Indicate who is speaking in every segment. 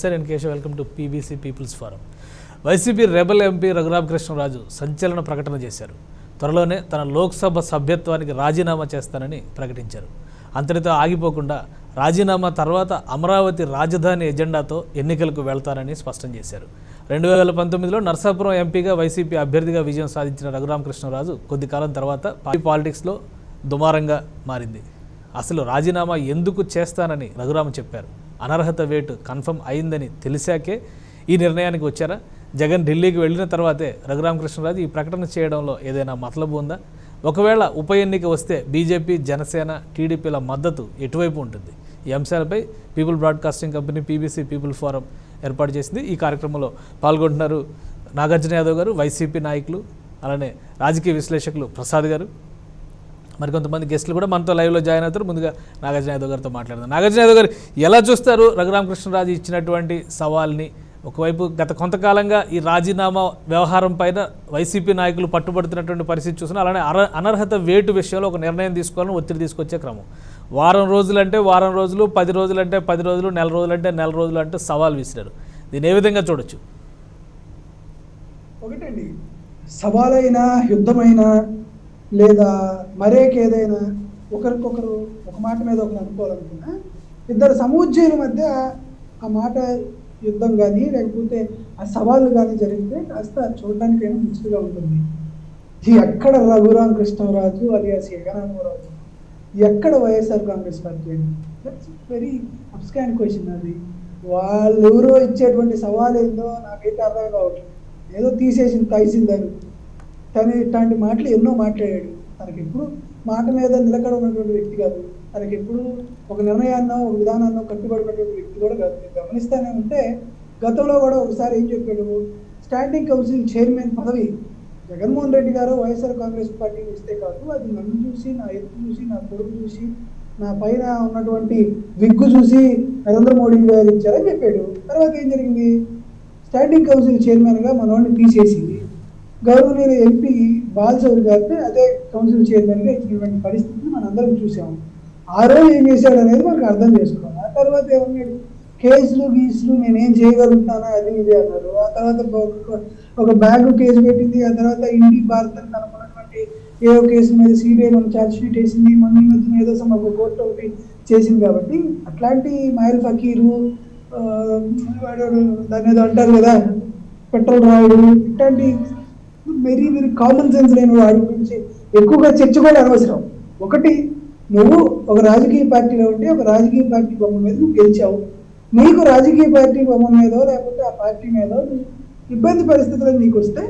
Speaker 1: నమస్తే, నేను Keshav. Welcome to PBC People's Forum. YCP rebel MP Raghurama Krishna Raju సంచలన ప్రకటన చేశారు. త్వరలోనే తన లోక్సభ సభ్యత్వానికి రాజీనామా చేస్తానని ప్రకటించారు. అంతటితో ఆగిపోకుండా రాజీనామా తర్వాత అమరావతి రాజధాని ఎజెండాతో ఎన్నికలకు వెళ్తానని స్పష్టం చేశారు. 2019లో నర్సాపురం ఎంపీగా వైసీపీ అభ్యర్థిగా విజయం సాధించిన రఘురామకృష్ణరాజు కొద్ది కాలం తర్వాత పాలిటిక్స్లో దుమారంగా మారింది. అసలు రాజీనామా ఎందుకు చేస్తానని రఘురామ చెప్పారు. అనర్హత వేటు కన్ఫర్మ్ అయిందని తెలిసాకే ఈ నిర్ణయానికి వచ్చారా? జగన్ ఢిల్లీకి వెళ్ళిన తర్వాతే రఘురామకృష్ణరాజు ఈ ప్రకటన చేయడంలో ఏదైనా మతలబు ఉందా? ఒకవేళ ఉప ఎన్నిక వస్తే బీజేపీ, జనసేన, టీడీపీల మద్దతు ఎటువైపు ఉంటుంది? ఈ అంశాలపై people broadcasting company PBC people forum ఏర్పాటు చేసింది. ఈ కార్యక్రమంలో పాల్గొంటున్నారు నాగార్జున యాదవ్ గారు, వైసీపీ నాయకులు, అలానే రాజకీయ విశ్లేషకులు ప్రసాద్ గారు, మరికొంతమంది గెస్టులు కూడా మనతో లైవ్లో జాయిన్ అవుతారు. ముందుగా నాగార్జున యాదవ్ గారితో మాట్లాడదాం. నాగార్జున యాదవ్ గారు, ఎలా చూస్తారు రఘురామకృష్ణరాజు ఇచ్చినటువంటి సవాల్ని? ఒకవైపు గత కొంతకాలంగా ఈ రాజీనామా వ్యవహారం పైన వైసీపీ నాయకులు పట్టుబడుతున్నటువంటి పరిస్థితి చూస్తున్నారు. అలానే అనర్హత వేటు విషయంలో ఒక నిర్ణయం తీసుకోవాలని ఒత్తిడి తీసుకొచ్చే క్రమం. వారం రోజులంటే వారం రోజులు, 10 రోజులంటే 10 రోజులు, నెల రోజులంటే నెల రోజులు అంటూ సవాల్ విసిరారు. దీన్ని ఏ విధంగా చూడొచ్చు?
Speaker 2: ఒకటండి, సవాలైనా యుద్ధమైనా లేదా మరేకేదైనా ఒకరికొకరు ఒక మాట మీద ఒకరు అనుకోవాలనుకున్నా, ఇద్దరు సమూజ్యుల మధ్య ఆ మాట యుద్ధం కానీ లేకపోతే ఆ సవాళ్ళు కానీ జరిగితే కాస్త చూడడానికైనా ముచ్చుగా ఉంటుంది. ఎక్కడ రఘురామకృష్ణరాజు అలియాస్ జగన్మోహన్, ఎక్కడ వైఎస్ఆర్ కాంగ్రెస్ పార్టీ అండి? That's very abscond question. అది వాళ్ళు ఎవరో ఇచ్చేటువంటి సవాల్ ఏందో నాకైతే అర్థం కావట్లేదు. ఏదో తీసేసింది తైసిందారు. తను ఇట్లాంటి మాటలు ఎన్నో మాట్లాడాడు. తనకి ఎప్పుడు మాట మీద నిలకడ ఉన్నటువంటి వ్యక్తి కాదు. తనకి ఎప్పుడు ఒక నిర్ణయాన్నో ఒక విధానాన్నో కట్టుబడినటువంటి వ్యక్తి కూడా కాదు. గమనిస్తానే ఉంటే గతంలో కూడా ఒకసారి ఏం చెప్పాడు, స్టాండింగ్ కౌన్సిల్ చైర్మన్ పదవి జగన్మోహన్ రెడ్డి గారు వైఎస్ఆర్ కాంగ్రెస్ పార్టీని ఇస్తే కాదు, అది నన్ను చూసి, నా ఎత్తు చూసి, నా కొడుకు చూసి, నా పైన ఉన్నటువంటి విగ్గు చూసి నరేంద్ర మోడీ గారు ఇచ్చారని చెప్పాడు. తర్వాత ఏం జరిగింది? స్టాండింగ్ కౌన్సిల్ చైర్మన్గా మనోడిని తీసేసి గౌరవనీయులు ఎంపీ బాలచౌరి గారిని అదే కౌన్సిల్ చైర్మన్గా ఇచ్చినటువంటి పరిస్థితిని మనందరం చూసాము. ఆ రోజు ఏం చేశాడు అనేది మనకు అర్థం చేసుకోవాలి. ఆ తర్వాత ఏమన్నాడు, కేసులు గీసులు నేనేం చేయగలుగుతానా అది ఇది అన్నారు. ఆ తర్వాత ఒక బ్యాగ్ కేసు పెట్టింది. ఆ తర్వాత ఇండి భారత్ అని అనుకున్నటువంటి ఏదో కేసు మీద సిబిఐ మనం ఛార్జ్ షీట్ వేసింది. మొన్న మధ్యన ఏదో ఒక కోర్టు ఒకటి చేసింది. కాబట్టి అట్లాంటి మాయల్ ఫకీరు, దాని ఏదో అంటారు కదా పెట్రోల్ రాయుడు, ఇట్లాంటి వెరీ వెరీ కామన్ సెన్స్ లేని వాడి గురించి ఎక్కువగా చర్చ కూడా అనవసరం. ఒకటి, నువ్వు ఒక రాజకీయ పార్టీలో ఉంటే ఒక రాజకీయ పార్టీ బొమ్మ మీద నువ్వు గెలిచావు. నీకు రాజకీయ పార్టీ బొమ్మ మీదో లేకపోతే ఆ పార్టీ మీదో ఇబ్బంది పరిస్థితులు నీకు వస్తే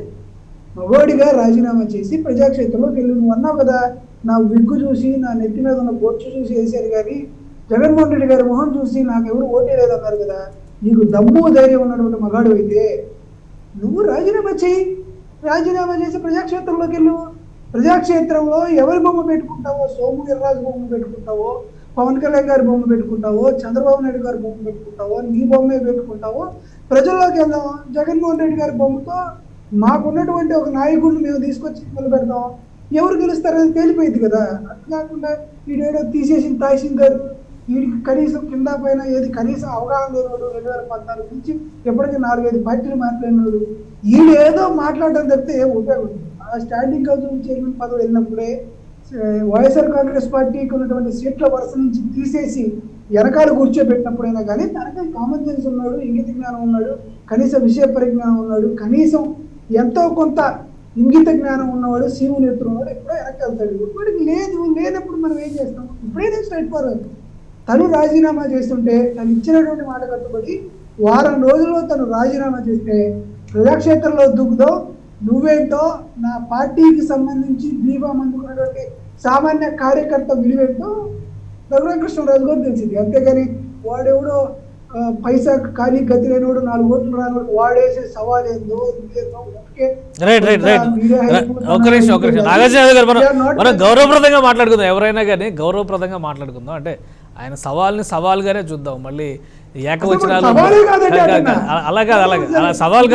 Speaker 2: మగవాడిగా రాజీనామా చేసి ప్రజాక్షేత్రంలోకి వెళ్ళి, నువ్వు అన్నావు కదా, నా విగ్గు చూసి, నా నెత్తి మీద ఉన్న బొచ్చు చూసి వేసారు కానీ జగన్మోహన్ రెడ్డి గారి మొహం చూసి నాకు ఎవరు ఓటే లేదన్నారు కదా. నీకు దమ్ము ధైర్యం ఉన్నటువంటి మగాడు అయితే నువ్వు రాజీనామా చేయి. రాజీనామా చేసి ప్రజాక్షేత్రంలోకి వెళ్ళు. ప్రజాక్షేత్రంలో ఎవరి బొమ్మ పెట్టుకుంటావో, సోము వీర్రాజు బొమ్మ పెట్టుకుంటావో, పవన్ కళ్యాణ్ గారి బొమ్మ పెట్టుకుంటావో, చంద్రబాబు నాయుడు గారి బొమ్మ పెట్టుకుంటావో, నీ బొమ్మే పెట్టుకుంటావో, ప్రజల్లోకి వెళ్దాం. జగన్మోహన్ రెడ్డి గారి బొమ్మతో మాకున్నటువంటి ఒక నాయకుడిని మేము తీసుకొచ్చి నిలబెడతాం. ఎవరు గెలుస్తారని తేలిపోయింది కదా. అది కాకుండా వీడేడో తీసేసిన తాయిసింగ్ గారు, వీడికి కనీసం కింద పైన ఏది కనీసం అవగాహన లేనివాడు. 2014 నుంచి ఎప్పటికీ 4-5 పార్టీలు మాట్లాడినాడు. వీళ్ళు ఏదో మాట్లాడడం తప్పితే ఏం ఉపయోగం. ఆ స్టాండింగ్ కౌన్సిల్ చైర్మన్ పదవి వెళ్ళినప్పుడే వైఎస్ఆర్ కాంగ్రెస్ పార్టీకి ఉన్నటువంటి సీట్ల వరుస నుంచి తీసేసి వెనకాల కూర్చోబెట్టినప్పుడైనా కానీ తనకి కామన్ సెన్స్ ఉన్నాడు, ఇంగిత జ్ఞానం ఉన్నాడు, కనీస విషయ పరిజ్ఞానం ఉన్నాడు, కనీసం ఎంతో కొంత ఇంగిత జ్ఞానం ఉన్నవాడు, శివుని ఎత్తు ఉన్నవాడు ఎప్పుడో వెనక్కి వెళ్తాడు. ఇప్పటికి లేనప్పుడు మనం ఏం చేస్తాం? ఇప్పుడైతే స్ట్రైట్ ఫార్వర్డ్. తను రాజీనామా చేస్తుంటే తను ఇచ్చినటువంటి మాట కట్టుబడి వారం రోజుల్లో తను రాజీనామా చేస్తే ప్రజాక్షేత్రంలో దూకుదో నువ్వేంటో, నా పార్టీకి సంబంధించి దీపం అందుకున్నటువంటి సామాన్య కార్యకర్త విలువేంటో రఘురామకృష్ణరాజు గారు తెలిసింది. అంతేగాని వాడెవడో పైసా కానీ గతి లేనివాడు, 4 ఓట్లు రానివాడు వాడేసే సవాల్ ఏందో
Speaker 1: మనం గౌరవప్రదంగా మాట్లాడుకుందాం. ఎవరైనా కానీ గౌరవప్రదంగా మాట్లాడుకుందాం. అంటే ఆయన సవాల్ని సవాల్గానే చూద్దాం. మళ్ళీ ఏకవచనాలు అలా కాదు. సవాల్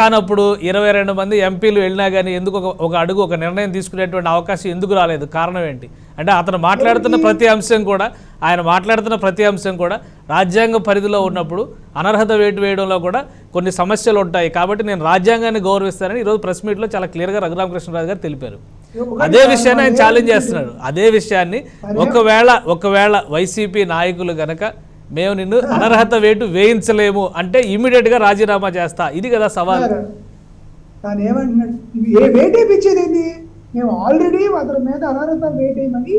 Speaker 1: కానప్పుడు 22 మంది ఎంపీలు వెళ్ళినా కానీ ఎందుకు ఒక అడుగు ఒక నిర్ణయం తీసుకునేటువంటి అవకాశం ఎందుకు రాలేదు? కారణం ఏంటి? అంటే అతను మాట్లాడుతున్న ప్రతి అంశం కూడా రాజ్యాంగ పరిధిలో ఉన్నప్పుడు అనర్హత వేటు వేయడంలో కూడా కొన్ని సమస్యలు ఉంటాయి కాబట్టి నేను రాజ్యాంగాన్ని గౌరవిస్తానని ఈరోజు ప్రెస్ మీట్లో చాలా క్లియర్గా రఘురామకృష్ణరాజు గారు తెలిపారు. అదే విషయాన్ని ఆయన ఛాలెంజ్ చేస్తున్నాడు. అదే విషయాన్ని ఒకవేళ వైసీపీ నాయకులు గనక మేము నిన్ను అనర్హత వేటు వేయించలేము అంటే ఇమీడియట్గా రాజీనామా చేస్తా, ఇది కదా సవాల్.
Speaker 2: తాను ఏమంటున్నాడు, ఏ వేట్ వేయించేది ఏంటి? మేము ఆల్రెడీ అతని మీద అనర్హత వేట్ వేయమని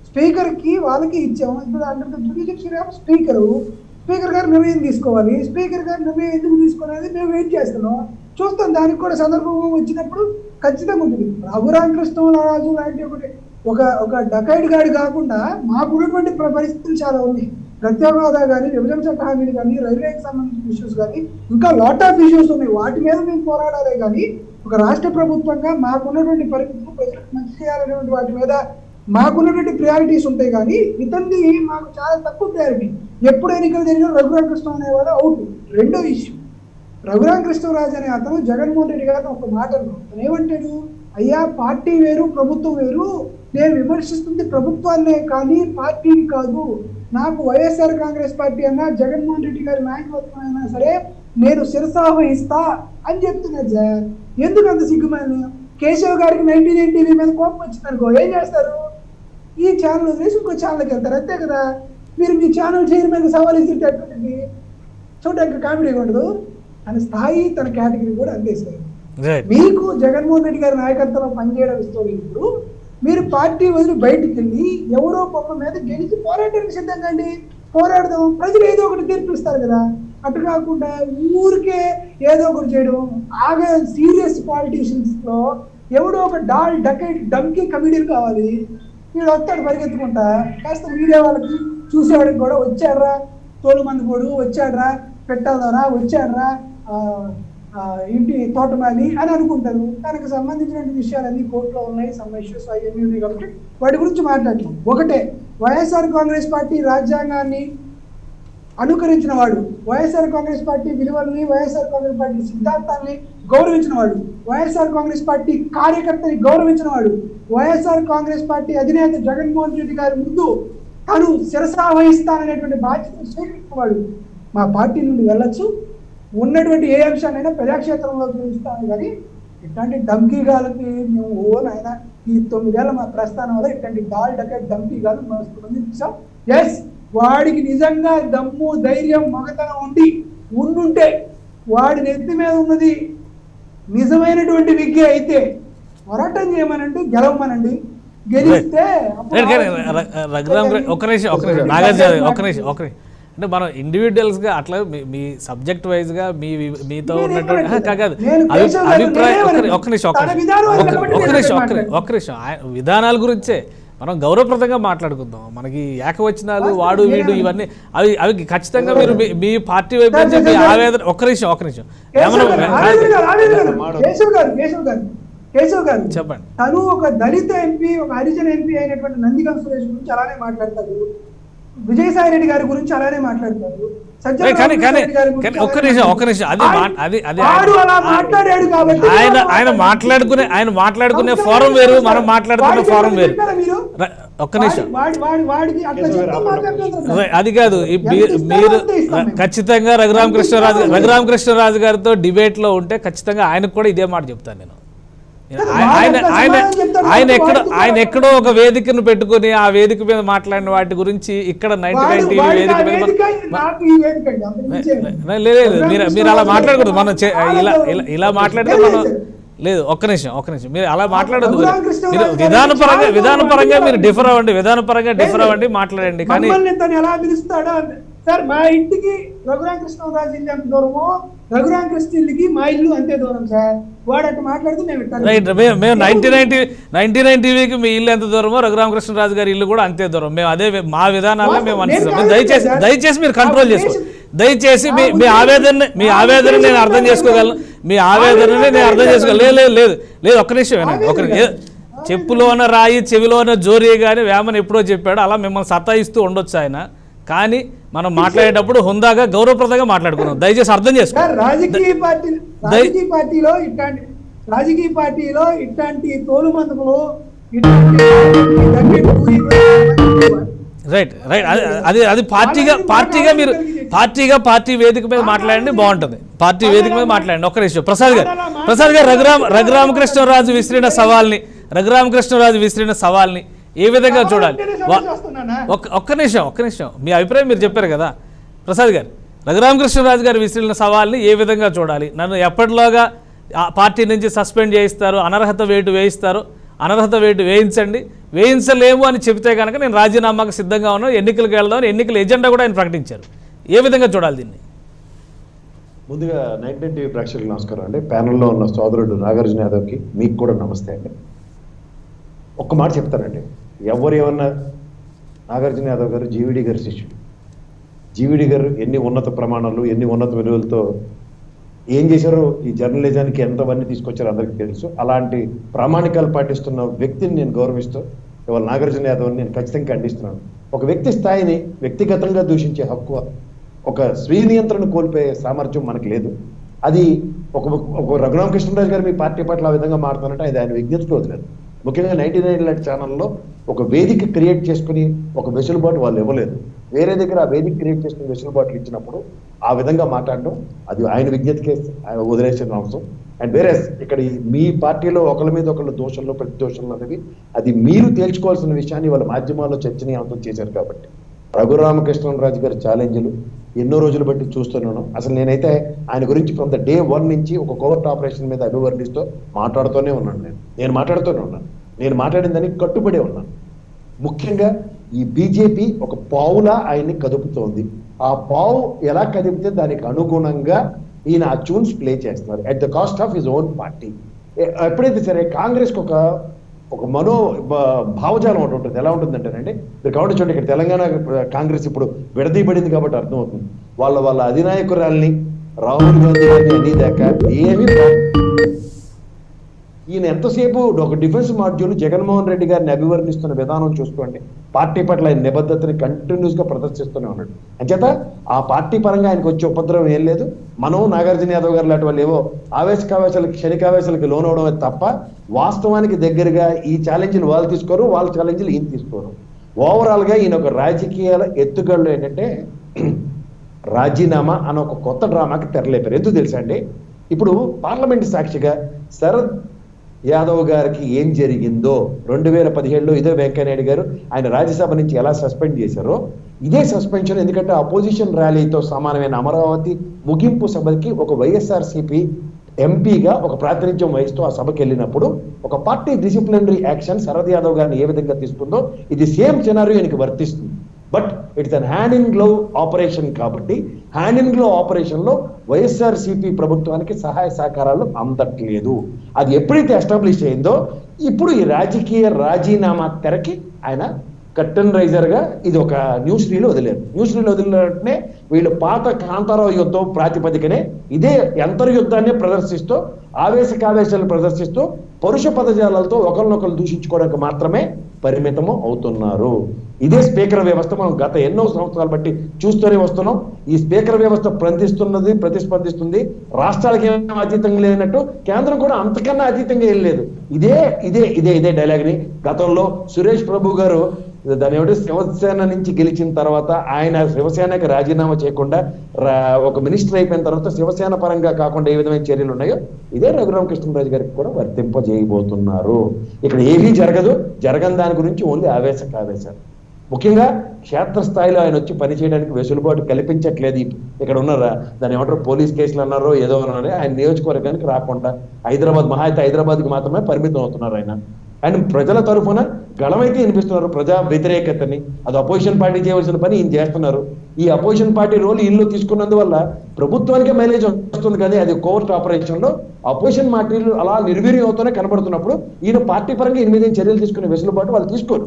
Speaker 2: స్పీకర్కి వాళ్ళకి ఇచ్చాము. ఇప్పుడు అంటే జ్యుడిషియల్ స్పీకర్ గారు నిర్ణయం తీసుకోవాలి. స్పీకర్ గారు నిర్ణయం ఎందుకు తీసుకోవాలని మేము వెయిట్ చేస్తున్నాం, చూస్తాం. దానికి కూడా సందర్భం వచ్చినప్పుడు ఖచ్చితంగా ఉంటుంది. రఘురామకృష్ణరాజు లాంటి ఒక డకైడ్ గాడి కాకుండా మాకున్నటువంటి పరిస్థితులు చాలా ఉన్నాయి. ప్రత్యేక హోదా కానీ, విభజన చట్ట హామీలు కానీ, రైల్వేకి సంబంధించిన ఇష్యూస్ కానీ, ఇంకా లాట్ ఆఫ్ ఇష్యూస్ ఉన్నాయి. వాటి మీద మేము పోరాడాలి కానీ ఒక రాష్ట్ర ప్రభుత్వంగా మాకున్నటువంటి పరిస్థితులు ప్రజలకు మంచి చేయాలనేటువంటి వాటి మీద మాకున్నటువంటి ప్రయారిటీస్ ఉంటాయి. కానీ ఇతన్ని మాకు చాలా తక్కువ ప్రయారిటీ. ఎప్పుడు ఎన్నికలు జరిగినా రఘురామకృష్ణ అనేవాడు అవుట్. రెండో ఇష్యూ, రఘురామకృష్ణరాజు అనే అతను జగన్మోహన్ రెడ్డి గారిని ఒక మాట అతను ఏమంటాడు, అయ్యా పార్టీ వేరు ప్రభుత్వం వేరు, నేను విమర్శిస్తుంది ప్రభుత్వాన్నే కానీ పార్టీని కాదు. నాకు వైఎస్ఆర్ కాంగ్రెస్ పార్టీ అన్నా జగన్మోహన్ రెడ్డి గారి నాయకత్వం అయినా సరే నేను శిరసావహిస్తా అని చెప్తున్నారు సార్. ఎందుకు అంత సిగ్గుమైన? కేశవ్ గారికి 99 టీవీ మీద కోపం వచ్చిందనుకో ఏం చేస్తారు? ఈ ఛానల్ వదిలేసి ఇంకో ఛానల్కి వెళ్తారు, అంతే కదా. మీరు మీ ఛానల్ చైర్మన్ సవాల్ ఇచ్చేటటువంటి చూడడానికి కామెడీగా ఉండదు అని స్థాయి తన కేటగిరీ కూడా అందేశారు. మీకు జగన్మోహన్ రెడ్డి గారి నాయకత్వంలో పనిచేయడం ఇష్టం ఇప్పుడు మీరు పార్టీ వదిలి బయటికి వెళ్ళి ఎవరో పక్క మీద గెలిచి పోరాటానికి సిద్ధంగా అండి, పోరాడదాం. ప్రజలు ఏదో ఒకటి తీర్పిస్తారు కదా. అటు కాకుండా ఊరికే ఏదో ఒకటి చేయడం. ఆగా సీరియస్ పాలిటీషియన్స్ లో ఎవడో ఒక డమ్కి కమిడియన్ కావాలి, వీడు వస్తాడు పరిగెత్తుకుంటా. కాస్త మీడియా వాళ్ళకి చూసేవాడికి కూడా వచ్చాడ్రా తోలుమంది పోడు, వచ్చాడ్రా పెట్టాలరా, వచ్చాడ్రా ఇంటి తోటమాలి అని అనుకుంటారు. దానికి సంబంధించిన విషయాలన్నీ కోర్టులో ఉన్నాయి, సమ్ ఇష్యూస్ అవన్నీ ఉన్నాయి కాబట్టి వాటి గురించి మాట్లాడలేం. ఒకటే, వైఎస్ఆర్ కాంగ్రెస్ పార్టీ రాజ్యాంగాన్ని అనుకరించిన వాడు, వైఎస్ఆర్ కాంగ్రెస్ పార్టీ విలువల్ని, వైఎస్ఆర్ కాంగ్రెస్ పార్టీ సిద్ధాంతాన్ని గౌరవించిన వాడు, వైఎస్ఆర్ కాంగ్రెస్ పార్టీ కార్యకర్తని గౌరవించిన వాడు, వైఎస్ఆర్ కాంగ్రెస్ పార్టీ అధినేత జగన్మోహన్ రెడ్డి గారి ముందు తను శిరసావహిస్తాననేటువంటి బాధ్యతను స్వీకరించిన వాడు మా పార్టీ నుండి వెళ్ళొచ్చు, ఉన్నటువంటి ఏ అంశాన్నైనా ప్రజాక్షేత్రంలో చూపిస్తాను. కానీ ఇట్లాంటి ధమ్కీగాలకి మేము నాయన ఈ 9 ఏళ్ళ మా ప్రస్థానం వల్ల ఇట్లాంటి ధమ్కీగాలు మంది చూసాం. ఎస్, వాడికి నిజంగా దమ్ము ధైర్యం మగతనం ఉండుంటే వాడి నెత్తి మీద ఉన్నది నిజమైనటువంటి విద్య అయితే పోరాటం చేయమనండి, గెలవమనండి. గెలిస్తే
Speaker 1: అంటే మనం ఇండివిజువల్స్గా అట్లా మీ సబ్జెక్ట్ వైజ్గా మీతో ఉన్నటువంటి కాదు అభిప్రాయం ఒక్క నిమిషం విధానాల గురించే మనం గౌరవప్రదంగా మాట్లాడుకుందాం. మనకి ఏకవచనాలు వాడు వీడు ఇవన్నీ అవి ఖచ్చితంగా మీరు మీ పార్టీ వైపు నుంచి మీ ఆవేదన ఒక్క నిమిషం
Speaker 2: కేశవ్ గారు చెప్పండి. తను ఒక దళిత ఎంపీ, ఒక హరిజన ఎంపీ అయినటువంటి నందిగం సురేష్ గురించి అలానే మాట్లాడతారు, విజయసాయి రెడ్డి గారి గురించి అలానే మాట్లాడతారు.
Speaker 1: ఆయన మాట్లాడుకునే ఫోరం వేరు, మనం మాట్లాడుకునే ఫోరం వేరు. ఒక్క నిమిషం, అది కాదు. మీరు ఖచ్చితంగా రఘురామకృష్ణరాజు గారితో డిబేట్ లో ఉంటే ఖచ్చితంగా ఆయనకు కూడా ఇదే మాట చెప్తాను నేను. ఆయన ఎక్కడో ఒక వేదికను పెట్టుకుని ఆ వేదిక మీద మాట్లాడిన వాటి గురించి ఇక్కడ 99 టీవీ వేదిక మీద మీరు అలా మాట్లాడకూడదు. మనం ఇలా మాట్లాడితే మనం లేదు. ఒక్క నిమిషం మీరు అలా మాట్లాడదు. మీరు విధానపరంగా మీరు డిఫర్ అవ్వండి, మాట్లాడండి. కానీ
Speaker 2: ఎలా పిలుస్తాడో సార్, మా ఇంటికి రఘురామకృష్ణరాజు ఇల్లు ఎంత దూరమో రఘురామకృష్ణ ఇల్లుకి మా ఇల్లు అంతే దూరం సార్. వాడు అట్లా మాట్లాడుతూ మేము
Speaker 1: 99 టీవీకి మీ ఇల్లు ఎంత దూరమో రఘురామకృష్ణరాజు గారి ఇల్లు కూడా అంతే దూరం. మేము అదే మా విధానాల్లో మేము అనుసరిస్తాం. దయచేసి మీరు కంట్రోల్ చేసుకోండి. దయచేసి మీ ఆవేదన నేను అర్థం చేసుకోగలను. మీ ఆవేదనని నేను అర్థం చేసుకోగలను. లేదు ఒక్క నిమిషం. చెప్పులోన రాయి చెవిలోన జోరి కానీ వేమని ఎప్పుడో చెప్పాడు. అలా మిమ్మల్ని సతాయిస్తూ ఉండొచ్చు ఆయన. కానీ మనం మాట్లాడేటప్పుడు హుందాగా గౌరవప్రదంగా మాట్లాడుకున్నాం. దయచేసి అర్థం చేసుకోండి.
Speaker 2: రాజకీయ పార్టీలో ఇట్లాంటి తోలు మందులు ఇటువంటి దగ్గర 2 years
Speaker 1: రైట్ రైట్ అది అది పార్టీగా మీరు పార్టీ వేదిక మీద మాట్లాడండి, బాగుంటుంది. పార్టీ వేదిక మీద మాట్లాడండి. ఒక్క నిమిషం ప్రసాద్ గారు రఘురామకృష్ణరాజు విసిరిన సవాల్ని ఏ విధంగా చూడాలి? ఒక్క నిమిషం మీ అభిప్రాయం మీరు చెప్పారు కదా ప్రసాద్ గారు. రఘురామకృష్ణరాజు గారు విసిరిన సవాల్ని ఏ విధంగా చూడాలి? నన్ను ఎప్పటిలోగా పార్టీ నుంచి సస్పెండ్ చేయిస్తారు, అనర్హత వేటు వేయిస్తారు, అనర్హత వేటు వేయించండి, వేయించలేము అని చెబితే కనుక నేను రాజీనామాకు సిద్ధంగా ఉన్నాను, ఎన్నికలకు వెళ్దామని ఎన్నికల ఎజెండా కూడా ఆయన ప్రకటించారు. ఏ విధంగా చూడాలి దీన్ని?
Speaker 3: ముందుగా 19 టీవీ ప్రేక్షకులకు నమస్కారం అండి. ప్యానెల్లో ఉన్న సోదరుడు నాగార్జున యాదవ్కి మీకు కూడా నమస్తే అండి. ఒక్క మాట చెప్తానండి, ఎవరు ఏమన్నా నాగార్జున యాదవ్ గారు జీవీడీ గారి శిష్యుడు. జీవీడీ గారు ఎన్ని ఉన్నత ప్రమాణాలు, ఎన్ని ఉన్నత విలువలతో ఏం చేశారో ఈ జర్నలిజానికి ఎంతవన్నీ తీసుకొచ్చారో అందరికీ తెలుసు. అలాంటి ప్రామాణికాలు పాటిస్తున్న వ్యక్తిని నేను గౌరవిస్తూ ఇవాళ నాగార్జున యాదవ్ని నేను ఖచ్చితంగా ఖండిస్తున్నాను. ఒక వ్యక్తి స్థాయిని వ్యక్తిగతంగా దూషించే హక్కు, ఒక స్వీయ నియంత్రణ కోల్పోయే సామర్థ్యం మనకు లేదు. అది ఒక రఘురామకృష్ణరాజు గారు మీ పార్టీ పట్ల ఆ విధంగా మారుతానంటే అది ఆయన విజ్ఞతకు వదిలేదు. ముఖ్యంగా 99 లాంటి ఛానల్లో ఒక వేదిక క్రియేట్ చేసుకుని ఒక వెసులుబాటు వాళ్ళు ఇవ్వలేదు. వేరే దగ్గర ఆ వేదిక క్రియేట్ చేసుకుని వెసులుబాట్లు ఇచ్చినప్పుడు ఆ విధంగా మాట్లాడడం అది ఆయన విజ్ఞతకే వదిలేసిన అంశం. అండ్ వేరే ఇక్కడ మీ పార్టీలో ఒకరి మీద ఒకళ్ళు దోషంలో ప్రతి దోషంలో అనేవి అది మీరు తేల్చుకోవాల్సిన విషయాన్ని వాళ్ళ మాధ్యమాల్లో చర్చనీయాంశం చేశారు. కాబట్టి రఘురామకృష్ణరాజు గారి ఛాలెంజ్లు ఎన్నో రోజులు బట్టి చూస్తున్నాను. అసలు నేనైతే ఆయన గురించి ఫ్రమ్ ద డే 1 నుంచి ఒక కోవర్ట్ ఆపరేషన్ మీద అభివర్ణిస్తూ మాట్లాడుతూనే ఉన్నాను. నేను మాట్లాడుతూనే ఉన్నాను. నేను మాట్లాడిన దానికి కట్టుబడే ఉన్నాను. ముఖ్యంగా ఈ బీజేపీ ఒక పావులా ఆయన్ని కదుపుతోంది. ఆ పావు ఎలా కదిపితే దానికి అనుగుణంగా ఈయన ఆ ట్యూన్స్ ప్లే చేస్తున్నారు at the cost of his own party. ఎప్పుడైతే సరే కాంగ్రెస్కి ఒక భావజాలం ఒకటి ఉంటుంది. ఎలా ఉంటుందంటేనండి, మీరు కాబట్టి చూడండి, ఇక్కడ తెలంగాణ కాంగ్రెస్ ఇప్పుడు విడదీయబడింది కాబట్టి అర్థమవుతుంది. వాళ్ళ అధినాయకురాల్ని రాహుల్ గాంధీ గారిని అనేదాకా ఏమీ ఈయన ఎంతసేపు ఒక డిఫెన్స్ మాడ్యూల్ జగన్మోహన్ రెడ్డి గారిని అభివర్ణిస్తున్న విధానం చూసుకోండి. పార్టీ పట్ల ఆయన నిబద్ధతని కంటిన్యూస్ గా ప్రదర్శిస్తూనే ఉన్నాడు. అంచేత ఆ పార్టీ పరంగా ఆయనకు వచ్చే ఉపద్రవం ఏం లేదు. మనం నాగార్జున యాదవ్ గారు లాంటి వాళ్ళు ఏవో ఆవేశకావేశాలకి క్షణికావేశాలకి లోనవడమే తప్ప వాస్తవానికి దగ్గరగా ఈ ఛాలెంజ్లు వాళ్ళు తీసుకోరు, వాళ్ళ ఛాలెంజ్లు ఈయన తీసుకోరు. ఓవరాల్ గా ఈయన ఒక రాజకీయాల ఎత్తుగడలు ఏంటంటే రాజీనామా అన్న ఒక కొత్త డ్రామాకి తెరలేపారు. ఎందుకు తెలుసా అండి, ఇప్పుడు పార్లమెంట్ సాక్షిగా శరద్ యాదవ్ గారికి ఏం జరిగిందో 2017లో ఇదే వెంకయ్యనాయుడు గారు ఆయన రాజ్యసభ నుంచి ఎలా సస్పెండ్ చేశారో ఇదే సస్పెన్షన్, ఎందుకంటే అపోజిషన్ ర్యాలీతో సమానమైన అమరావతి ముగింపు సభకి ఒక వైఎస్ఆర్సీపీ ఎంపీగా ఒక ప్రాతినిధ్యం వహిస్తూ ఆ సభకి వెళ్ళినప్పుడు ఒక party disciplinary action Sharad Yadav గారిని ఏ విధంగా తీసుకుందో ఇది సేమ్ సినారియో ఆయనకి వర్తిస్తుంది. But it's an hand in glove operation. కాబట్టి హ్యాండ్ ఇన్ గ్లోవ్ ఆపరేషన్లో వైఎస్ఆర్సీపీ ప్రభుత్వానికి సహాయ సహకారాలు అందట్లేదు. అది ఎప్పుడైతే ఎస్టాబ్లిష్ అయిందో ఇప్పుడు ఈ రాజకీయ రాజీనామా తెరకి ఆయన కర్టన్ రైజర్గా ఇది ఒక న్యూస్ రీల్ వదిలేరు. న్యూస్ రీల్ వదిలినట్టునే వీళ్ళు పాత కాంతారావు యుద్ధం ప్రాతిపదికనే ఇదే యంత్రయుద్ధాన్ని ప్రదర్శిస్తూ ఆవేశకావేశాలు ప్రదర్శిస్తూ పరుష పదజాలతో ఒకరినొకరు దూషించుకోవడానికి మాత్రమే పరిమితము అవుతున్నారు. ఇదే స్పీకర్ వ్యవస్థ మనం గత ఎన్నో సంవత్సరాలు బట్టి చూస్తూనే వస్తున్నాం. ఈ స్పీకర్ వ్యవస్థ ప్రతిస్పందిస్తుంది. రాష్ట్రాలకి ఏమో అతీతంగా లేనట్టు కేంద్రం కూడా అంతకన్నా అతీతంగా ఏం లేదు. ఇదే డైలాగ్ని గతంలో సురేష్ ప్రభు గారు దాని ఏమిటి శివసేన నుంచి గెలిచిన తర్వాత ఆయన శివసేనకి రాజీనామా చేయకుండా ఒక మినిస్టర్ అయిపోయిన తర్వాత శివసేన పరంగా కాకుండా ఏ విధమైన చర్యలు ఉన్నాయో ఇదే రఘురామకృష్ణరాజు గారికి కూడా వర్తింపజేయబోతున్నారు. ఇక్కడ ఏమీ జరగని దాని గురించి ఓన్లీ ఆవేశాలు. ముఖ్యంగా క్షేత్రస్థాయిలో ఆయన వచ్చి పనిచేయడానికి వెసులుబాటు కల్పించట్లేదు. ఇక్కడ ఉన్నారా దాన్ని ఏమంటారు పోలీస్ కేసులు అన్నారో ఏదో అన్నారో ఆయన నియోజకవర్గానికి రాకుండా హైదరాబాద్కి మాత్రమే పరిమితం అవుతున్నారు ఆయన. అండ్ ప్రజల తరఫున గళమైతే వినిపిస్తున్నారు ప్రజా వ్యతిరేకతని. అది అపోజిషన్ పార్టీ చేయవలసిన పని ఈయన చేస్తున్నారు. ఈ అపోజిషన్ పార్టీ రోల్ ఈయనలో తీసుకున్నందువల్ల ప్రభుత్వానికే మైలేజ్ వస్తుంది, కానీ అది కోవర్ట్ ఆపరేషన్ లో అపోజిషన్ పార్టీలు అలా నిర్వీర్యం అవుతూనే కనబడుతున్నప్పుడు ఈయన పార్టీ పరంగా ఈయన మీద చర్యలు తీసుకునే వెసులుబాటు వాళ్ళు తీసుకోరు.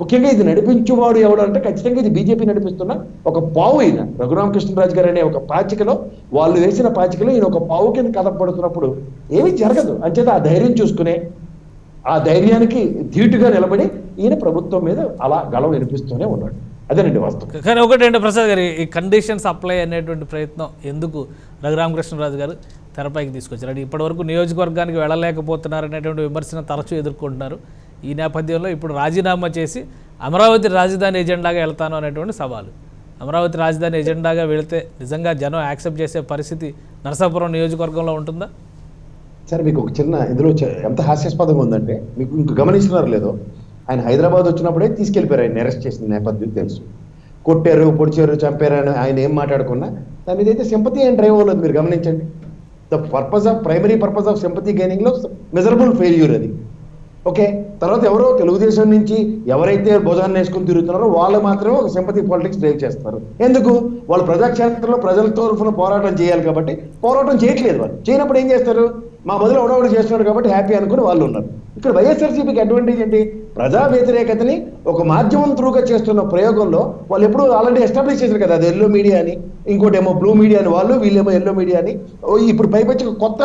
Speaker 3: ముఖ్యంగా ఇది నడిపించేవాడు ఎవడు అంటే ఖచ్చితంగా ఇది బీజేపీ నడిపిస్తున్న ఒక పావు. ఈయన రఘురామకృష్ణరాజు గారు అనే ఒక పాచికలో వాళ్ళు వేసిన పాచికలో ఈయన ఒక పావు కింద కదపడుతున్నప్పుడు ఏమీ జరగదు. అంచేత ఆ ధైర్యం చూసుకునే ఆ ధైర్యానికి ధీటుగా నిలబడి ఈయన ప్రభుత్వం మీద అలా గళం వినిపిస్తూనే ఉన్నాడు. అదేనండి వాస్తవం.
Speaker 1: కానీ ఒకటండి ప్రసాద్ గారు, ఈ కండిషన్స్ అప్లై అనేటువంటి ప్రయత్నం ఎందుకు రఘురామకృష్ణరాజు గారు తెరపైకి తీసుకొచ్చారు? అంటే ఇప్పటివరకు నియోజకవర్గానికి వెళ్ళలేకపోతున్నారు అనేటువంటి విమర్శను తరచూ ఎదుర్కొంటున్నారు. ఈ నేపథ్యంలో ఇప్పుడు రాజీనామా చేసి అమరావతి రాజధాని ఎజెండాగా వెళ్తాను అనేటువంటి సవాలు. అమరావతి రాజధాని ఎజెండాగా వెళితే నిజంగా జనం యాక్సెప్ట్ చేసే పరిస్థితి నరసాపురం నియోజకవర్గంలో ఉంటుందా?
Speaker 3: సరే, మీకు ఒక చిన్న ఇందులో ఎంత హాస్యాస్పదంగా ఉందంటే, మీకు ఇంక గమనిస్తున్నారు లేదో, ఆయన హైదరాబాద్ వచ్చినప్పుడే తీసుకెళ్ళిపోయారు. ఆయన అరెస్ట్ చేసిన నేపథ్యం తెలుసు. కొట్టారు, పొడిచారు, చంపారు అని ఆయన ఏం మాట్లాడుకున్నా దాని మీద అయితే సింపతి ఏం డ్రైవ్ అవ్వలేదు. మీరు గమనించండి. Primary purpose of sympathy gaining లో మెజరబుల్ ఫెయిల్యూర్ అది. ఓకే, తర్వాత ఎవరో తెలుగుదేశం నుంచి ఎవరైతే భుజాన్ని వేసుకుని తిరుగుతున్నారో వాళ్ళు మాత్రమే ఒక సింపతి పాలిటిక్స్ డ్రైవ్ చేస్తారు. ఎందుకు? వాళ్ళు ప్రజాక్షేత్రంలో ప్రజల తరఫున పోరాటం చేయాలి కాబట్టి పోరాటం చేయట్లేదు. వాళ్ళు చేయనప్పుడు ఏం చేస్తారు? మా బదులు ఎవడొకడు చేస్తున్నాడు కాబట్టి హ్యాపీ అనుకుని వాళ్ళు ఉన్నారు. ఇక్కడ వైఎస్ఆర్సీపీకి అడ్వాంటేజ్ ఏంటి? ప్రజా వ్యతిరేకతని ఒక మాధ్యమం త్రూగా చేస్తున్న ప్రయోగంలో వాళ్ళు ఎప్పుడు ఆల్రెడీ ఎస్టాబ్లిష్ చేశారు కదా, అది ఎల్లో మీడియా అని, ఇంకోటి ఏమో బ్లూ మీడియా అని వాళ్ళు, వీళ్ళేమో ఎల్లో మీడియా అని. ఇప్పుడు పైపచ్చి ఒక కొత్త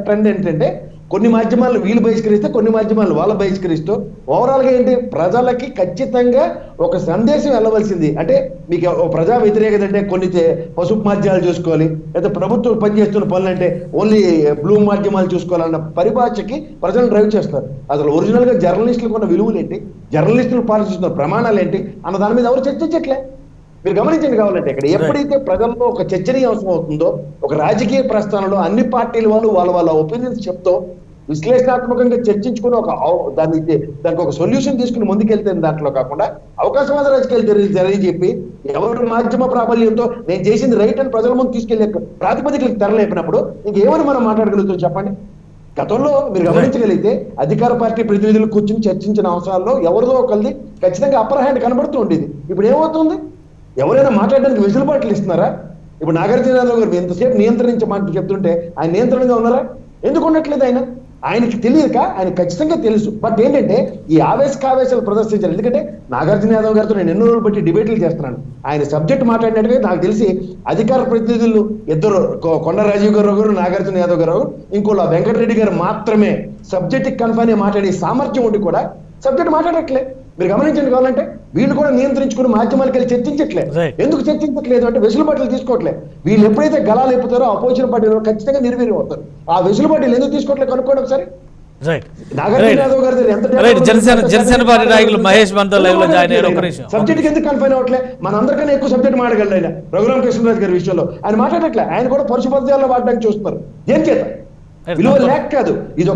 Speaker 3: ట్రెండ్ ఏంటంటే కొన్ని మాధ్యమాలు వీళ్ళు బహిష్కరిస్తే కొన్ని మాధ్యమాలు వాళ్ళు బహిష్కరిస్తూ ఓవరాల్గా ఏంటి, ప్రజలకి ఖచ్చితంగా ఒక సందేశం వెళ్ళవలసింది. అంటే మీకు ప్రజా వ్యతిరేకత అంటే కొన్ని పసుపు మాధ్యమాలు చూసుకోవాలి, లేదా ప్రభుత్వం పనిచేస్తున్న పనులు అంటే ఓన్లీ బ్లూ మాధ్యమాలు చూసుకోవాలన్న పరిభాషకి ప్రజలు డ్రైవ్ చేస్తారు. అసలు ఒరిజినల్ గా జర్నలిస్టులకు ఉన్న విలువలు ఏంటి, జర్నలిస్టులు పాటిస్తున్న ప్రమాణాలు ఏంటి అన్న దాని మీద ఎవరు చర్చించట్లే. మీరు గమనించండి కావాలంటే, ఇక్కడ ఎప్పుడైతే ప్రజల్లో ఒక చర్చనీయాంశం అవుతుందో, ఒక రాజకీయ ప్రస్థానంలో అన్ని పార్టీల వాళ్ళు వాళ్ళ ఒపీనియన్స్ చెప్తూ విశ్లేషణాత్మకంగా చర్చించుకుని దానికి ఒక సొల్యూషన్ తీసుకుని ముందుకెళ్తే దాంట్లో కాకుండా అవకాశవాద రాజకీయాలు తెలియజెప్పి ఎవరి మాధ్యమ ప్రాబల్యంతో నేను చేసింది రైట్ అని ప్రజల ముందు తీసుకెళ్లే ప్రాతిపదికలకు తెరలేపినప్పుడు ఇంకేమని మనం మాట్లాడగలుగుతాం చెప్పండి? గతంలో మీరు గమనించగలిగితే అధికార పార్టీ ప్రతినిధులు కూర్చుని చర్చించిన అంశాల్లో ఎవరిదో ఒకరిది ఖచ్చితంగా అప్పర్ హ్యాండ్ కనబడుతూ ఉండేది. ఇప్పుడు ఏమవుతుంది? ఎవరైనా మాట్లాడడానికి వెసులుబాట్లు ఇస్తున్నారా? ఇప్పుడు నాగార్జున యాదవ్ గారు ఎంతసేపు నియంత్రించే మాట చెప్తుంటే ఆయన నియంత్రణగా ఉన్నారా? ఎందుకు ఉండట్లేదు? ఆయనకి తెలియక, ఆయన ఖచ్చితంగా తెలుసు. బట్ ఏంటంటే ఈ ఆవేశాలు ప్రదర్శించారు. ఎందుకంటే నాగార్జున యాదవ్ గారితో నేను ఎన్నో రోజులు బట్టి డిబేట్లు చేస్తున్నాను. ఆయన సబ్జెక్ట్ మాట్లాడినట్టుగా నాకు తెలిసి అధికార ప్రతినిధులు ఇద్దరు, కొండ రాజీవ్ గారు, నాగార్జున యాదవ్ గారు, ఇంకోలా వెంకటరెడ్డి గారు మాత్రమే సబ్జెక్ట్ కన్ఫైన్ మాట్లాడే సామర్థ్యం ఉండి కూడా సబ్జెక్ట్ మాట్లాడట్లే. మీరు గమనించండి కావాలంటే, వీళ్ళు కూడా నియంత్రించుకుని మాధ్యమాలకు వెళ్ళి చర్చించట్లేదు. ఎందుకు చర్చించట్లేదు అంటే వెసులుబాట్లు తీసుకోవట్లేదు. వీళ్ళు ఎప్పుడైతే గలాలు ఎప్పుతారో అపోజిషన్ పార్టీలో ఖచ్చితంగా నిర్వీర్యం అవుతారు. ఆ వెసులుబాట్లు ఎందుకు తీసుకోవట్లేదు కనుక్కోండి ఒకసారి.
Speaker 1: జనసేన పార్టీ నాయకులు మహేష్ మనతో లైవ్ లో జాయిన్ అయ్యారు.
Speaker 3: సబ్జెక్ట్ ఎందుకు కన్ఫైన్ అవ్వట్లే? మన అందరికన్నా ఎక్కువ సబ్జెక్ట్ మాట్లాడగలడు ఆయన. రఘురామ కృష్ణరాజు గారి విషయంలో ఆయన మాట్లాడట్లే. ఆయన కూడా పరుషుపద్యాల్లో వాడడానికి చూస్తున్నారు. ఏం చేత విలువ లేక కాదు, ఇది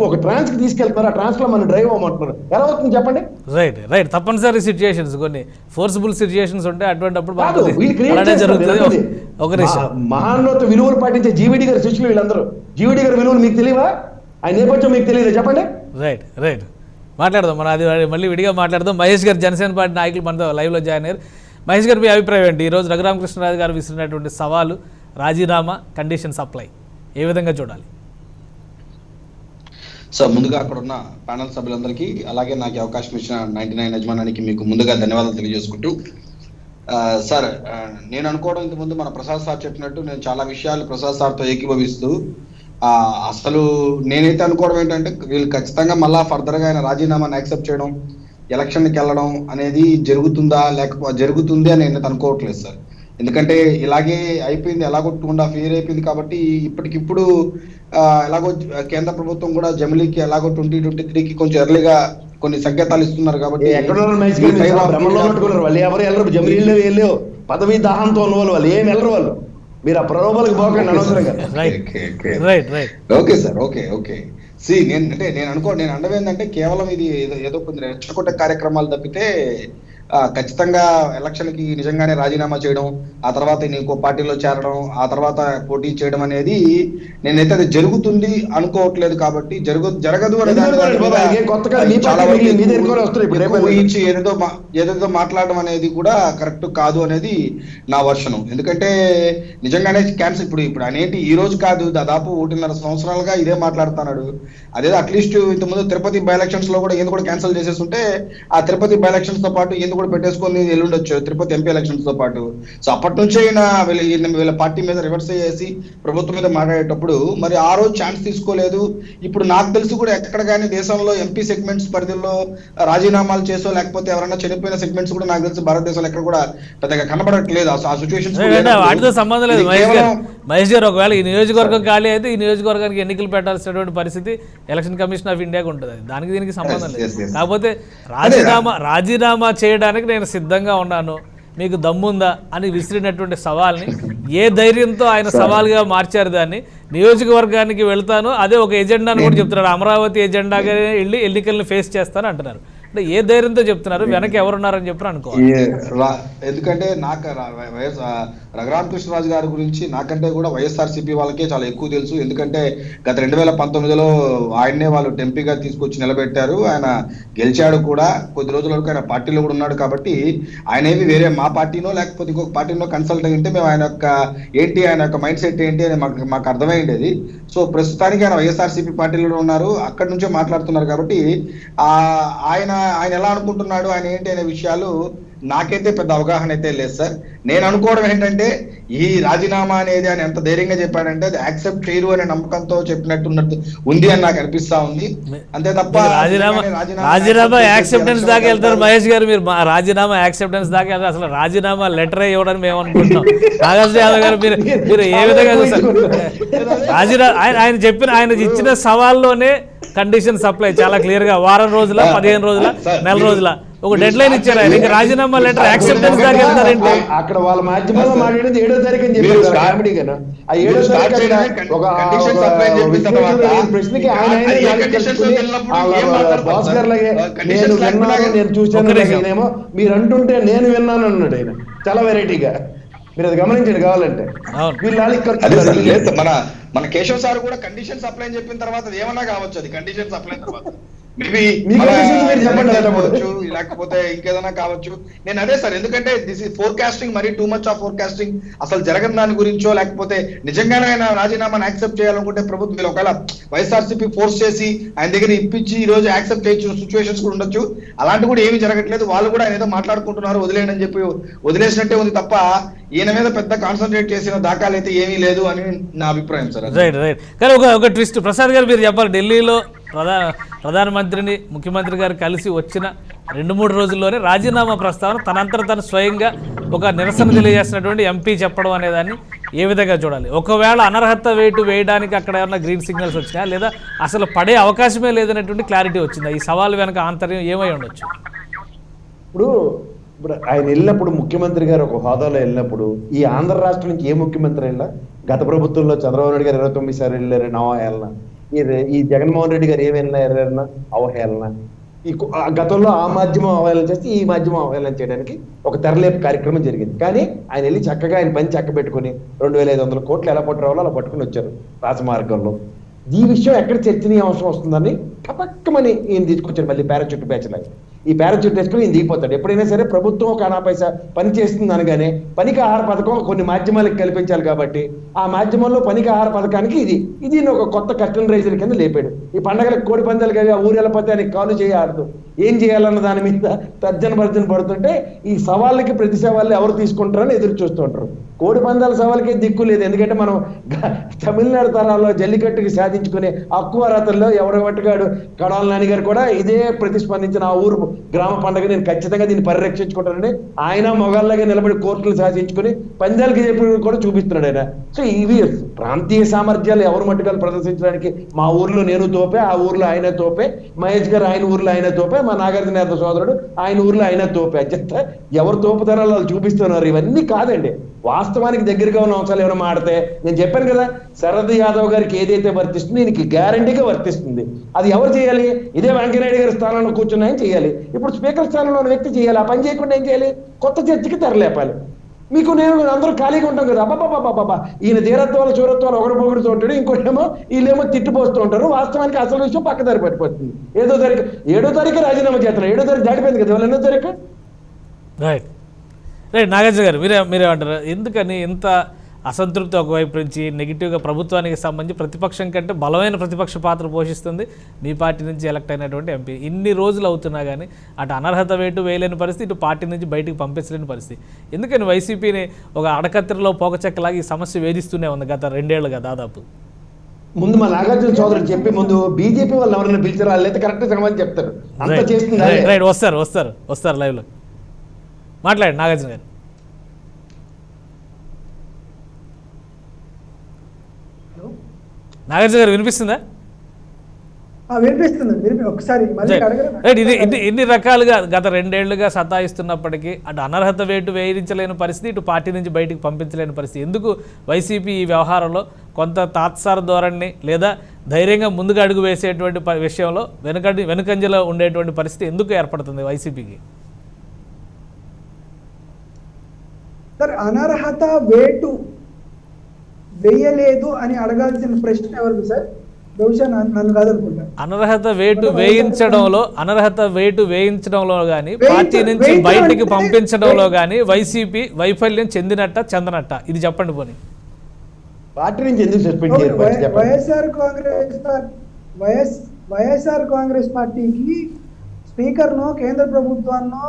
Speaker 3: ఒక ట్రాన్స్ కి తీసుకెళ్తున్నారు. ఆ ట్రాన్స్ లో మనం డ్రైవ్ అవ్వమంటున్నారు. ఎలా అవుతుంది చెప్పండి?
Speaker 1: రైట్ తప్పనిసరి సిచ్యుయేషన్స్, కొన్ని ఫోర్సిబుల్ సిచ్యుయేషన్స్ ఉంటే అటువంటిప్పుడు
Speaker 3: మహాన్నత విలువలు పాటించే జీవీడీ గారి శిష్యులు వీళ్ళందరూ. జీవీడీ గారి విలువలు మీకు తెలియవా? ఆయన నేపథ్యం మీకు తెలియదా చెప్పండి?
Speaker 1: రైట్ మాట్లాడదాం మనం, అది మళ్ళీ విడిగా మాట్లాడదాం. మహేష్ గారు జనసేన పార్టీ నాయకులు మనతో లైవ్ లో జాయిన్ అయ్యారు. మహేష్ గారు, మీ అభిప్రాయం ఏంటి? ఈరోజు రఘురామకృష్ణరాజు గారు విసిరినటువంటి సవాలు, రాజీనామా, కండిషన్ సప్లై ఏ విధంగా చూడాలి?
Speaker 4: సో ముందుగా అక్కడ ఉన్న ప్యానల్ సభ్యులందరికీ, అలాగే నాకు అవకాశం ఇచ్చిన 99 యజమానానికి మీకు ముందుగా ధన్యవాదాలు తెలియజేసుకుంటూ, సార్ నేను అనుకోవడం ఇంతకుముందు మన ప్రసాద్ సార్ చెప్పినట్టు నేను చాలా విషయాలు ప్రసాద్ సార్తో ఏకీభవిస్తూ, అసలు నేనైతే అనుకోవడం ఏంటంటే వీళ్ళు ఖచ్చితంగా మళ్ళా ఫర్దర్గా ఆయన రాజీనామాని యాక్సెప్ట్ చేయడం, ఎలక్షన్కి వెళ్ళడం అనేది జరుగుతుంది అని నేను అనుకోవట్లేదు సార్. ఎందుకంటే ఇలాగే అయిపోయింది, ఎలాగో 2.5 years అయిపోయింది కాబట్టి ఇప్పటికిప్పుడు ఎలాగో కేంద్ర ప్రభుత్వం కూడా జమిలీకి ఎలాగో 2023కి కొంచెం ఎర్లీగా కొన్ని సంకేతాలు ఇస్తున్నారు కాబట్టి
Speaker 3: పదవి దాహంతో ఉన్న వాళ్ళు ఏం వెళ్ళరు. వాళ్ళు మీరు ఆ ప్రలోభాలకు పోకండి అనవసరంగా.
Speaker 4: Okay sir, okay. నేను అండవేందంటే కేవలం ఇది ఏదో కొంచెం రెచ్చగొట్టే కార్యక్రమాలు తప్పితే ఖచ్చితంగా ఎలక్షన్ కి నిజంగానే రాజీనామా చేయడం, ఆ తర్వాత ఇంకో పార్టీలో చేరడం, ఆ తర్వాత పోటీ చేయడం అనేది నేనైతే అది జరుగుతుంది అనుకోవట్లేదు. కాబట్టి జరగదు అనే ఏదేదో మాట్లాడడం అనేది కూడా కరెక్ట్ కాదు అనేది నా వర్షను. ఎందుకంటే నిజంగానే క్యాన్సల్ ఇప్పుడు అనేటి ఈ రోజు కాదు, దాదాపు 1.5 సంవత్సరాలుగా ఇదే మాట్లాడుతున్నాడు. అదే అట్లీస్ట్ ఇంతకుముందు తిరుపతి బై ఎలక్షన్స్ లో కూడా ఎందుకు కూడా క్యాన్సిల్ చేసేస్తుంటే ఆ తిరుపతి బై ఎలక్షన్స్ తో పాటు ఎందుకు కూడా పెట్టేసుకొని వెళ్ళుండొచ్చు తిరుపతి ఎంపీ ఎలక్షన్స్ తో పాటు. సో అప్పటి నుంచే వీళ్ళ పార్టీ మీద రివర్స్ చేసి ప్రభుత్వం మీద మాట్లాడేటప్పుడు మరి ఆ రోజు ఛాన్స్ తీసుకోలేదు. ఇప్పుడు నాకు తెలిసి కూడా ఎక్కడ కానీ దేశంలో ఎంపీ సెగ్మెంట్స్ పరిధిలో రాజీనామాలు చేసో లేకపోతే ఎవరైనా చనిపోయిన సెగ్మెంట్స్ కూడా నాకు తెలిసి భారతదేశంలో ఎక్కడ కూడా పెద్దగా కనబడట్లేదు. ఆ సిచ్యువేషన్స్
Speaker 1: వాటితో సంబంధం లేదు. మహేష్ గారు, ఒకవేళ ఈ నియోజకవర్గం ఖాళీ అయితే ఈ నియోజకవర్గానికి ఎన్నికలు పెట్టాల్సినటువంటి పరిస్థితి ఎలక్షన్ కమిషన్ ఆఫ్ ఇండియాకి ఉంటుంది. దానికి దీనికి సంబంధం లేదు. కాకపోతే రాజీనామా చేయడానికి నేను సిద్ధంగా ఉన్నాను, మీకు దమ్ముందా అని విసిరినటువంటి సవాల్ని ఏ ధైర్యంతో ఆయన సవాల్గా మార్చారు. దాన్ని నియోజకవర్గానికి వెళ్తాను, అదే ఒక ఎజెండాను కూడా చెప్తున్నారు. అమరావతి ఎజెండాగా వెళ్ళి ఎన్నికలను ఫేస్ చేస్తాను అంటున్నారు. అంటే ఏ ధైర్యంతో చెప్తున్నారు, వెనక ఎవరున్నారని చెప్పి అనుకోవాలి.
Speaker 4: ఎందుకంటే నాకు రఘురామకృష్ణరాజు గారి గురించి నాకంటే కూడా వైఎస్ఆర్సీపీ వాళ్ళకే చాలా ఎక్కువ తెలుసు. ఎందుకంటే గత 2019లో ఆయన్నే వాళ్ళు ఎంపీగా తీసుకొచ్చి నిలబెట్టారు. ఆయన గెలిచాడు కూడా, కొద్ది రోజుల వరకు ఆయన పార్టీలో కూడా ఉన్నాడు. కాబట్టి ఆయన ఏమి వేరే మా పార్టీనో లేకపోతే ఇంకొక పార్టీనో కన్సల్ట్ అయ్యింటే మేము ఆయన యొక్క మైండ్ సెట్ ఏంటి అని మాకు అర్థమైండేది. సో ప్రస్తుతానికి ఆయన వైఎస్ఆర్సీపీ పార్టీలో ఉన్నారు, అక్కడి నుంచే మాట్లాడుతున్నారు. కాబట్టి ఆయన ఎలా అనుకుంటున్నాడు, ఆయన ఏంటి అనే విషయాలు నాకైతే పెద్ద అవగాహన అయితే లేదు సార్. నేను అనుకోవడం ఏంటంటే ఈ రాజీనామా అనేది ఆయన ఎంత ధైర్యంగా చెప్పాడంటే అది యాక్సెప్ట్ చేయరు అనే నమ్మకంతో చెప్పినట్టున్నట్టు ఉంది అని నాకు అనిపిస్తా ఉంది. అంతే తప్ప
Speaker 1: రాజీనామా యాక్సెప్టెన్స్ దాకా వెళ్తారు మహేష్ గారు. మీరు రాజీనామా యాక్సెప్టెన్స్ దాకా వెళ్తారు. అసలు రాజీనామా లెటర్ ఇవ్వడానికి మేము అనుకుంటున్నాం. నాగార్జున యాదవ్ గారు మీరు ఏ విధంగా ఆయన ఇచ్చిన సవాల్లోనే కండిషన్ సప్లై చాలా క్లియర్ గా వారం రోజుల 15 రోజుల నెల రోజుల ఒక డెడ్ లైన్ ఇచ్చారు. ఆయన రాజీనామా లెటర్ యాక్సెప్టెన్స్ దాకా వెళ్తారంటే
Speaker 3: అక్కడ వాళ్ళ మాధ్యమంలో మాట్లాడేది 7వ తారీఖు అని చెప్పారు. కామెడీగా ఆ 7వ తారీఖు ఒక ప్రశ్నకి భాస్కర్ లాగే నేను విన్నాను, నేను చూశాను, నేనేమో మీరు అంటుంటే నేను విన్నాను అన్నాడు ఆయన చాలా వెరైటీగా. మీరు అది గమనించండి కావాలంటే.
Speaker 4: మన కేశవ్ సార్ కూడా కండిషన్ సప్లై అని చెప్పిన తర్వాత ఏమన్నా కావచ్చు, అది కండిషన్ సప్లై తర్వాత లేకపోతే ఇంకేదైనా కావచ్చు. నేను అదే సార్, ఎందుకంటే దిస్ ఇస్ ఫోర్కాస్టింగ్, మరీ టూ మచ్ ఆఫ్ ఫోర్కాస్టింగ్. అసలు జరగని దాని గురించో లేకపోతే నిజంగానే ఆయన రాజీనామాను యాక్సెప్ట్ చేయాలనుకుంటే ప్రభుత్వం ఒకవేళ వైఎస్ఆర్సీపీ ఫోర్స్ చేసి ఆయన దగ్గర ఇప్పించి ఈ రోజు యాక్సెప్ట్ చేయొచ్చు సిచ్యువేషన్స్ కూడా ఉండొచ్చు. అలాంటి కూడా ఏమీ జరగట్లేదు. వాళ్ళు కూడా ఆయన ఏదో మాట్లాడుకుంటున్నారు, వదిలేయని అని చెప్పి వదిలేసినట్టే ఉంది తప్ప ఈయన మీద పెద్ద కాన్సన్ట్రేట్ చేసిన దాఖలు అయితే ఏమీ లేదు అని నా అభిప్రాయం సార్.
Speaker 1: Right right. కానీ ఒక ట్విస్ట్ ప్రసాద్ గారు మీరు చెప్పాలి. ఢిల్లీలో ప్రధానమంత్రిని ముఖ్యమంత్రి గారు కలిసి వచ్చిన 2-3 రోజుల్లోనే రాజీనామా ప్రస్తావన తనంతట తను స్వయంగా ఒక నిరసన తెలియజేసినటువంటి ఎంపీ చెప్పడం అనేదాన్ని ఏ విధంగా చూడాలి? ఒకవేళ అనర్హత వేటు వేయడానికి అక్కడ ఏమన్నా గ్రీన్ సిగ్నల్స్ వచ్చినా, లేదా అసలు పడే అవకాశమే లేదనేటువంటి క్లారిటీ వచ్చిందా? ఈ సవాల్ వెనక ఆంతర్యం ఏమై ఉండొచ్చు?
Speaker 3: ఇప్పుడు ఆయన వెళ్ళినప్పుడు ముఖ్యమంత్రి గారు ఒక హోదాలో వెళ్ళినప్పుడు ఈ ఆంధ్ర రాష్ట్రం నుంచి ఏ ముఖ్యమంత్రి వెళ్ళా? గత ప్రభుత్వంలో చంద్రబాబు నాయుడు గారు 29 సార్లు వెళ్ళారు, అవహేళన. ఈ జగన్మోహన్ రెడ్డి గారు ఏమైనా వెళ్ళారన్నా అవహేళన. ఈ గతంలో ఆ మాధ్యమం అవహేళన చేస్తే ఈ మాధ్యమం అవహేళన చేయడానికి ఒక తెరలేపు కార్యక్రమం జరిగింది. కానీ ఆయన వెళ్ళి చక్కగా ఆయన పని చక్క పెట్టుకుని 2500 కోట్లు ఎలా పట్టురావాలో అలా పట్టుకుని వచ్చారు రాజమార్గంలో. ఈ విషయం ఎక్కడ చర్చనీయ అవసరం వస్తుందని టపక్కమని ఈయన తీసుకొచ్చారు మళ్ళీ పారాచూట్ బ్యాచ్ లాగా. ఈ పారాచూట్ వేసుకుని ఈయన దిగిపోతాడు. ఎప్పుడైనా సరే ప్రభుత్వం ఒక 50 పైసా పని చేస్తుంది అనగానే పనికి ఆహార పథకం కొన్ని మాధ్యమాలకు కల్పించాలి కాబట్టి ఆ మాధ్యమంలో పనికి ఆహార పథకానికి ఇది ఒక కొత్త కర్టన్ రైజర్ కింద లేపాడు. ఈ పండగలకు కోడి పందాలు కానీ ఆ ఊరెళ్ళపోతే ఆయనకి కాలు చేయఆడదు. ఏం చేయాలన్న దాని మీద తర్జన పడుతుంటే ఈ సవాళ్ళకి ప్రతి సవాళ్ళు ఎవరు తీసుకుంటారని ఎదురు చూస్తూ ఉంటారు. కోడి పందాల సవాళ్ళకే దిక్కు లేదు. ఎందుకంటే మనం తమిళనాడు తరాల్లో జల్లికట్టుకి సాధించుకునే అక్కువ రథంలో ఎవరి మట్టుగాడు కడాల నాని గారు కూడా ఇదే ప్రతిస్పందించిన ఆ ఊరు గ్రామ పండుగ నేను ఖచ్చితంగా దీన్ని పరిరక్షించుకుంటానని ఆయన మొగాళ్ళగా నిలబడి కోర్టులు సాధించుకుని పందాలకి చెప్పి కూడా చూపిస్తున్నాడు ఆయన. సో ఇవి ప్రాంతీయ సామర్థ్యాలు ఎవరు మట్టుగాలు ప్రదర్శించడానికి మా ఊర్లో నేను తోపే, ఆ ఊర్లో ఆయన తోపే, మహేష్ గారు ఆయన ఊర్లో ఆయన తోపే, మా నాగార్జున యాదవ్ సోదరుడు ఆయన ఊర్లో ఆయన తోపే. అత్యంత ఎవరు తోపుతనాలు వాళ్ళు చూపిస్తున్నారు. ఇవన్నీ కాదండి, వాస్తవానికి దగ్గరగా ఉన్న అంశాలు ఎవరైనా మాడితే నేను చెప్పాను కదా, శరద్ యాదవ్ గారికి ఏదైతే వర్తిస్తుందో దీనికి గ్యారంటీగా వర్తిస్తుంది. అది ఎవరు చేయాలి? ఇదే వెంకయ్యనాయుడు గారి స్థానంలో కూర్చున్న ఆయన చేయాలి. ఇప్పుడు స్పీకర్ స్థానంలో ఉన్న వ్యక్తి చేయాలి. ఆ పని చేయకుండా ఏం చేయాలి? కొత్త చర్చకి తెరలేపాలి. మీకు నేను అందరూ ఖాళీగా ఉంటాం కదా, అబ్బాబాబాబా ఈయన ధీరత్వాలు చూరత్వాలు ఒకరు పొగుడుతూ ఉంటాడు, ఇంకోటేమో వీళ్ళేమో తిట్టిపోస్తూ ఉంటారు. వాస్తవానికి అసలు విషయం పక్క దారి పట్టిపోతుంది. 7వ తారీఖు రాజీనామా చేస్తారు. 7వ తారీఖు దాటిపోయింది కదా, 8వ తారీఖు.
Speaker 1: Right right. నాగార్జున గారు మీరేమంటారు? ఎందుకని ఇంత అసంతృప్తి ఒకవైపు నుంచి నెగిటివ్గా ప్రభుత్వానికి సంబంధించి ప్రతిపక్షం కంటే బలమైన ప్రతిపక్ష పాత్ర పోషిస్తుంది మీ పార్టీ నుంచి ఎలక్ట్ అయినటువంటి ఎంపీ? ఇన్ని రోజులు అవుతున్నా కానీ అటు అనర్హత వేటు వేయలేని పరిస్థితి, ఇటు పార్టీ నుంచి బయటికి పంపించలేని పరిస్థితి. ఎందుకని వైసీపీని ఒక అడకత్తిరలో పోకచెక్కలాగా ఈ సమస్య వేధిస్తూనే ఉంది గత 2 ఏళ్లుగా దాదాపు?
Speaker 3: ముందు మా నాగార్జున సోదరుడు చెప్పి ముందు బీజేపీ వాళ్ళు ఎవరైనా పిలిచారు, వాళ్ళు అయితే కరెక్ట్ సమాధానం చెప్తారు. అంత చేస్తుంది.
Speaker 1: రైట్, వస్తారు లైవ్లో మాట్లాడండి నాగార్జున గారు. నాగార్జున గారు వినిపిస్తుందా?
Speaker 2: వినిపిస్తుంది. ఒకసారి మళ్ళీ అడగరా?
Speaker 1: రైట్, ఇది ఇన్ని రకాలుగా గత 2 ఏళ్లుగా సతాయిస్తున్నప్పటికీ అటు అనర్హత వేటు వేయించలేని పరిస్థితి, ఇటు పార్టీ నుంచి బయటికి పంపించలేని పరిస్థితి. ఎందుకు వైసీపీ ఈ వ్యవహారంలో కొంత తాత్సార ధోరణి లేదా ధైర్యంగా ముందుకు అడుగు వేసేటువంటి విషయంలో వెనుకంజలో ఉండేటువంటి పరిస్థితి ఎందుకు ఏర్పడుతుంది వైసీపీకి?
Speaker 2: సార్, అనర్హత వేటు వేయలేదు అని అడగాల్సిన ప్రశ్న ఎవరు సార్? బహుశా నన్ను కాదనుకుంటా.
Speaker 1: అనర్హత వేటు వేయించడంలో కానీ పార్టీ నుంచి బయటికి పంపించడంలో కానీ వైసీపీ వైఫల్యం చెందనట్ట ఇది చెప్పండి పోనీ.
Speaker 3: పార్టీ నుంచి ఎందుకు సస్పెండ్ చేయరు?
Speaker 2: వైఎస్ఆర్ కాంగ్రెస్ పార్టీకి స్పీకర్ను కేంద్ర ప్రభుత్వాన్ని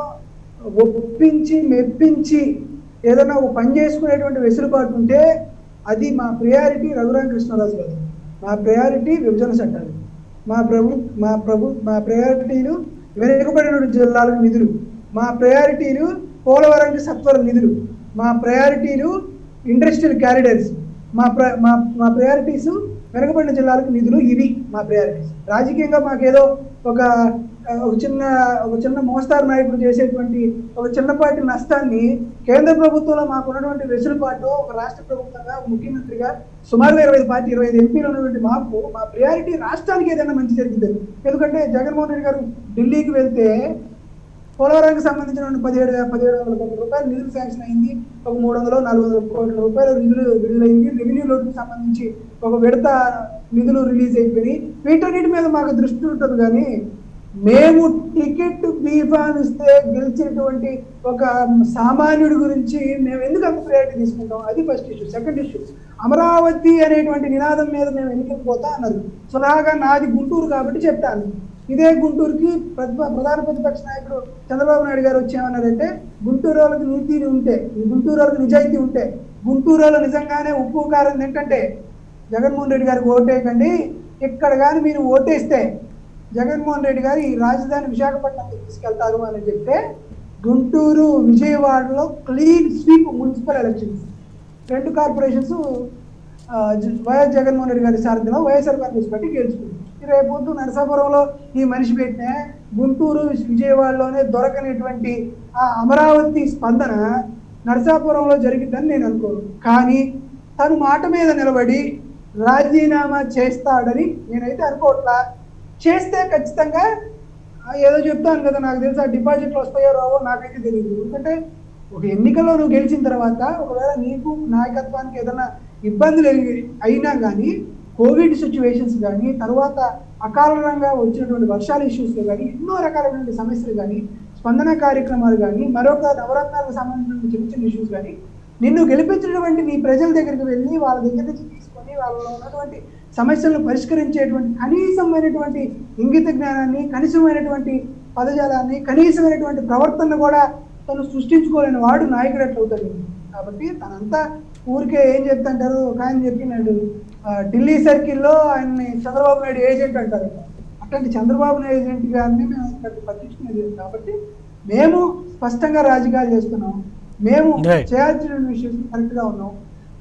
Speaker 2: ఒప్పించి మెప్పించి ఏదైనా ఒక పని చేసుకునేటువంటి వెసులుబాటు ఉంటే అది మా ప్రియారిటీ రఘురామకృష్ణరాజు గారు, మా ప్రయారిటీ విభజన చట్టాలు, మా ప్రయారిటీలు వెనుకబడిన జిల్లాలకు నిధులు, మా ప్రయారిటీలు పోలవరంకి సత్వర నిధులు, మా ప్రయారిటీలు ఇండస్ట్రియల్ క్యారిడర్స్, మా ప్రయారిటీస్ వెనుకబడిన జిల్లాలకు నిధులు. ఇవి మా ప్రయారిటీస్. రాజకీయంగా మాకేదో ఒక చిన్న మోస్తారు నాయకుడు చేసేటువంటి ఒక చిన్నపాటి నష్టాన్ని కేంద్ర ప్రభుత్వంలో మాకు ఉన్నటువంటి వెసులుబాటు ఒక రాష్ట్ర ప్రభుత్వంగా ముఖ్యమంత్రిగా సుమారుగా 25 ఎంపీలు ఉన్నటువంటి మా ప్రయారిటీ రాష్ట్రానికి ఏదైనా మంచి జరిగింది. ఎందుకంటే జగన్మోహన్ రెడ్డి గారు ఢిల్లీకి వెళ్తే పోలవరానికి సంబంధించిన 17,000 కోట్ల రూపాయలు నిధులు శాంక్షన్ అయింది. ఒక 300-400 కోట్ల రూపాయలు నిధులు విడుదలైంది. రెవెన్యూ లోటుకు సంబంధించి ఒక విడత నిధులు రిలీజ్ అయిపోయి వీటన్నిటి మీద మాకు దృష్టి ఉంటుంది. కానీ మేము టికెట్ బీఫామ్ ఇస్తే గెలిచినటువంటి ఒక సామాన్యుడి గురించి మేము ఎందుకు అంత ప్రయారిటీ తీసుకుంటాం? అది first issue. Second issue, Amaravati అనేటువంటి నినాదం మీద మేము ఎన్నికలు పోతా అన్నారు. స్వతహాగా నాది గుంటూరు కాబట్టి చెప్తాను. ఇదే గుంటూరుకి ప్రధాన ప్రతిపక్ష నాయకుడు చంద్రబాబు నాయుడు గారు వచ్చేమన్నారంటే, గుంటూరు వాళ్ళకి నీతి ఉంటే, గుంటూరు వాళ్ళకి నిజాయితీ ఉంటే, గుంటూరు వాళ్ళు నిజంగానే ఉప్పు కారం తింటే జగన్మోహన్ రెడ్డి గారికి ఓటేయకండి. ఇక్కడ కానీ మీరు ఓటేస్తే జగన్మోహన్ రెడ్డి గారు ఈ రాజధాని విశాఖపట్నం తీసుకెళ్తారు అని చెప్తే, గుంటూరు విజయవాడలో clean sweep municipal elections 2 corporations YS Jaganmohan Reddy గారి సారథ్యంలో వైఎస్ఆర్ కాంగ్రెస్ పార్టీ గెలుచుకుంది. రేపొద్దు నరసాపురంలో ఈ మనిషి పెట్టిన గుంటూరు విజయవాడలోనే దొరకనటువంటి ఆ అమరావతి స్పందన నరసాపురంలో జరిగిందని నేను అనుకోను. కానీ తను మాట మీద నిలబడి రాజీనామా చేస్తాడని నేనైతే అనుకోవట్లా. చేస్తే ఖచ్చితంగా ఏదో చెప్తాను కదా, నాకు తెలుసు ఆ డిపాజిట్లు వస్తాయో రావో నాకైతే తెలియదు. ఎందుకంటే ఒక ఎన్నికల్లో నువ్వు గెలిచిన తర్వాత ఒకవేళ నీకు నాయకత్వానికి ఏదైనా ఇబ్బందులు అయినా కానీ, కోవిడ్ సిచ్యువేషన్స్ కానీ, తర్వాత అకారణంగా వచ్చినటువంటి వర్షాల ఇష్యూస్లో కానీ, ఎన్నో రకాలైనటువంటి సమస్యలు కానీ, స్పందన కార్యక్రమాలు కానీ, మరొక నవరత్నాలకు సంబంధించిన చిన్న చిన్న ఇష్యూస్ కానీ, నిన్ను గెలిపించినటువంటి నీ ప్రజల దగ్గరికి వెళ్ళి వాళ్ళ దగ్గర నుంచి తీసుకొని వాళ్ళలో ఉన్నటువంటి సమస్యలను పరిష్కరించేటువంటి కనీసమైనటువంటి ఇంగిత జ్ఞానాన్ని, కనీసమైనటువంటి పదజాలాన్ని, కనీసమైనటువంటి ప్రవర్తనను కూడా తను సృష్టించుకోలేని వాడు నాయకుడు ఎట్లా అవుతాడు? కాబట్టి తనంతా ఊరికే ఏం చెప్తుంటారు, ఒక ఆయన చెప్పినాడు, ఢిల్లీ సర్కిల్లో ఆయన్ని చంద్రబాబు నాయుడు ఏజెంట్ అంటారు. అట్లాంటి చంద్రబాబు నాయుడు ఏజెంట్ గారిని మేము అక్కడ పట్టించుకునేది. కాబట్టి మేము స్పష్టంగా రాజకీయాలు చేస్తున్నాం. మేము చేయాల్సిన విషయం కరెక్ట్గా ఉన్నాం.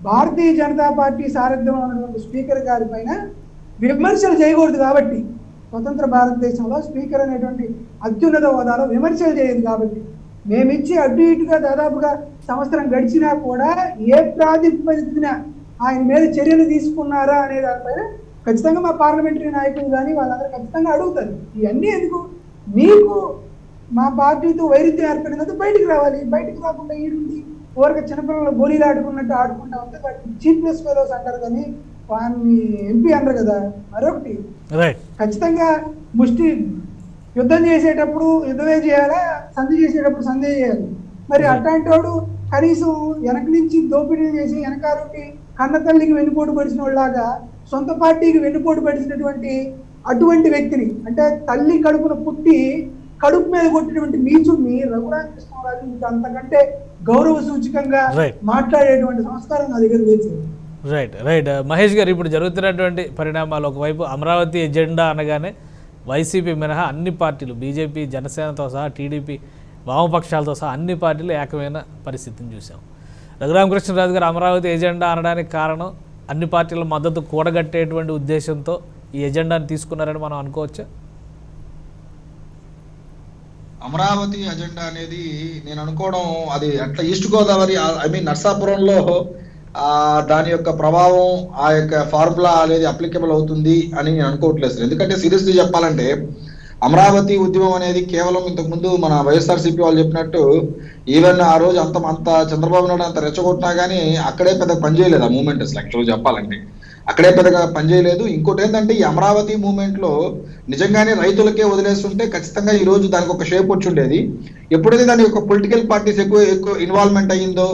Speaker 2: భారతీయ జనతా పార్టీ సారథ్యంలో ఉన్నటువంటి స్పీకర్ గారి పైన విమర్శలు చేయకూడదు. కాబట్టి స్వతంత్ర భారతదేశంలో స్పీకర్ అనేటువంటి అత్యున్నత హోదాలో విమర్శలు చేయదు. కాబట్టి మేమిచ్చి అడ్డు ఇటుగా దాదాపుగా సంవత్సరం గడిచినా కూడా ఏ ప్రాతిపదికన ఆయన మీద చర్యలు తీసుకున్నారా అనే దానిపైన ఖచ్చితంగా మా పార్లమెంటరీ నాయకులు కానీ వాళ్ళందరూ ఖచ్చితంగా అడుగుతారు. ఇవన్నీ ఎందుకు? నీకు మా పార్టీతో వైరుధ్యం ఏర్పడినందుకు బయటికి రావాలి. బయటికి రాకుండా ఈడుంది ఊరికి చిన్నపిల్లలు గోళీలు ఆడుకున్నట్టు ఆడుకుంటా ఉంటే వాటిని చీఫ్నెస్ ఫెలోస్ అంటారు, కానీ వాడిని ఎంపీ అనరు కదా. మరొకటి, ఖచ్చితంగా ముష్టి యుద్ధం చేసేటప్పుడు యుద్ధమే చేయాలా, సంధి చేసేటప్పుడు సంధి చేయాలి. మరి అట్లాంటి వాడు కనీసం వెనక నుంచి దోపిడీలు చేసి వెనకాలంటి కన్న తల్లికి వెన్నుపోటు పడిచిన వాళ్ళలాగా సొంత పార్టీకి వెన్నుపోటు పడిచినటువంటి అటువంటి వ్యక్తిని, అంటే తల్లి కడుపున పుట్టి కడుపు మీద కొట్టినటువంటి నీచుడిని రఘురామకృష్ణరాజు ఇంకా అంతకంటే గౌరవ సూచకంగా మాట్లాడేటువంటి సంస్కారం నా దగ్గర లేదు.
Speaker 1: రైట్ మహేష్ గారు, ఇప్పుడు జరుగుతున్నటువంటి పరిణామాలు, ఒకవైపు అమరావతి ఎజెండా అనగానే వైసీపీ మినహా అన్ని పార్టీలు, బీజేపీ, జనసేనతో సహా టీడీపీ, వామపక్షాలతో సహా అన్ని పార్టీలు ఏకమైన పరిస్థితిని చూసాం. రఘురామకృష్ణరాజు గారు అమరావతి ఎజెండా అనడానికి కారణం అన్ని పార్టీల మద్దతు కూడగట్టేటువంటి ఉద్దేశంతో ఈ ఎజెండాని తీసుకున్నారని మనం అనుకోవచ్చా?
Speaker 4: అమరావతి అజెండా అనేది నేను అనుకోవడం అది అట్లా ఈస్ట్ గోదావరి నర్సాపురంలో దాని యొక్క ప్రభావం ఆ యొక్క ఫార్ములా అనేది అప్లికబుల్ అవుతుంది అని నేను అనుకోవట్లేదు సార్. ఎందుకంటే సీరియస్లీ చెప్పాలంటే అమరావతి ఉద్యమం అనేది కేవలం ఇంతకుముందు మన వైఎస్ఆర్సీపీ వాళ్ళు చెప్పినట్టు ఈవెన్ ఆ రోజు అంత చంద్రబాబు నాయుడు అంత రెచ్చగొట్టినా కానీ అక్కడే పెద్దగా పనిచేయలేదు ఆ మూమెంట్ అసలు. యాక్చువల్గా చెప్పాలంటే అక్కడే పెద్దగా పనిచేయలేదు. ఇంకోటి ఏంటంటే ఈ అమరావతి మూమెంట్ లో నిజంగానే రైతులకే వదిలేస్తుంటే ఖచ్చితంగా ఈ రోజు దానికి ఒక షేప్ వచ్చి ఉండేది. ఎప్పుడైతే దాని యొక్క పొలిటికల్ పార్టీస్ ఎక్కువ ఇన్వాల్వ్మెంట్ అయ్యిందో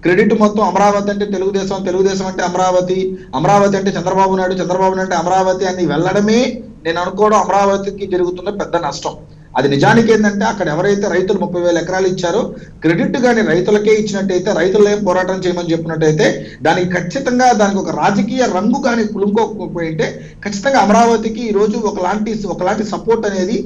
Speaker 4: క్రెడిట్ మొత్తం అమరావతి అంటే తెలుగుదేశం, తెలుగుదేశం అంటే అమరావతి, అమరావతి అంటే చంద్రబాబు నాయుడు, చంద్రబాబు నాయుడు అంటే అమరావతి అని వెళ్ళడమే నేను అనుకోవడం అమరావతికి జరుగుతున్న పెద్ద నష్టం. అది నిజానికి ఏంటంటే అక్కడ ఎవరైతే రైతులు 30,000 ఎకరాలు ఇచ్చారో క్రెడిట్ కానీ రైతులకే ఇచ్చినట్టయితే, రైతులు ఏం పోరాటం చేయమని చెప్పినట్టయితే దానికి ఖచ్చితంగా దానికి ఒక రాజకీయ రంగు కానీ పులుముకోకపోయింటే ఖచ్చితంగా అమరావతికి ఈ రోజు ఒకలాంటి సపోర్ట్ అనేది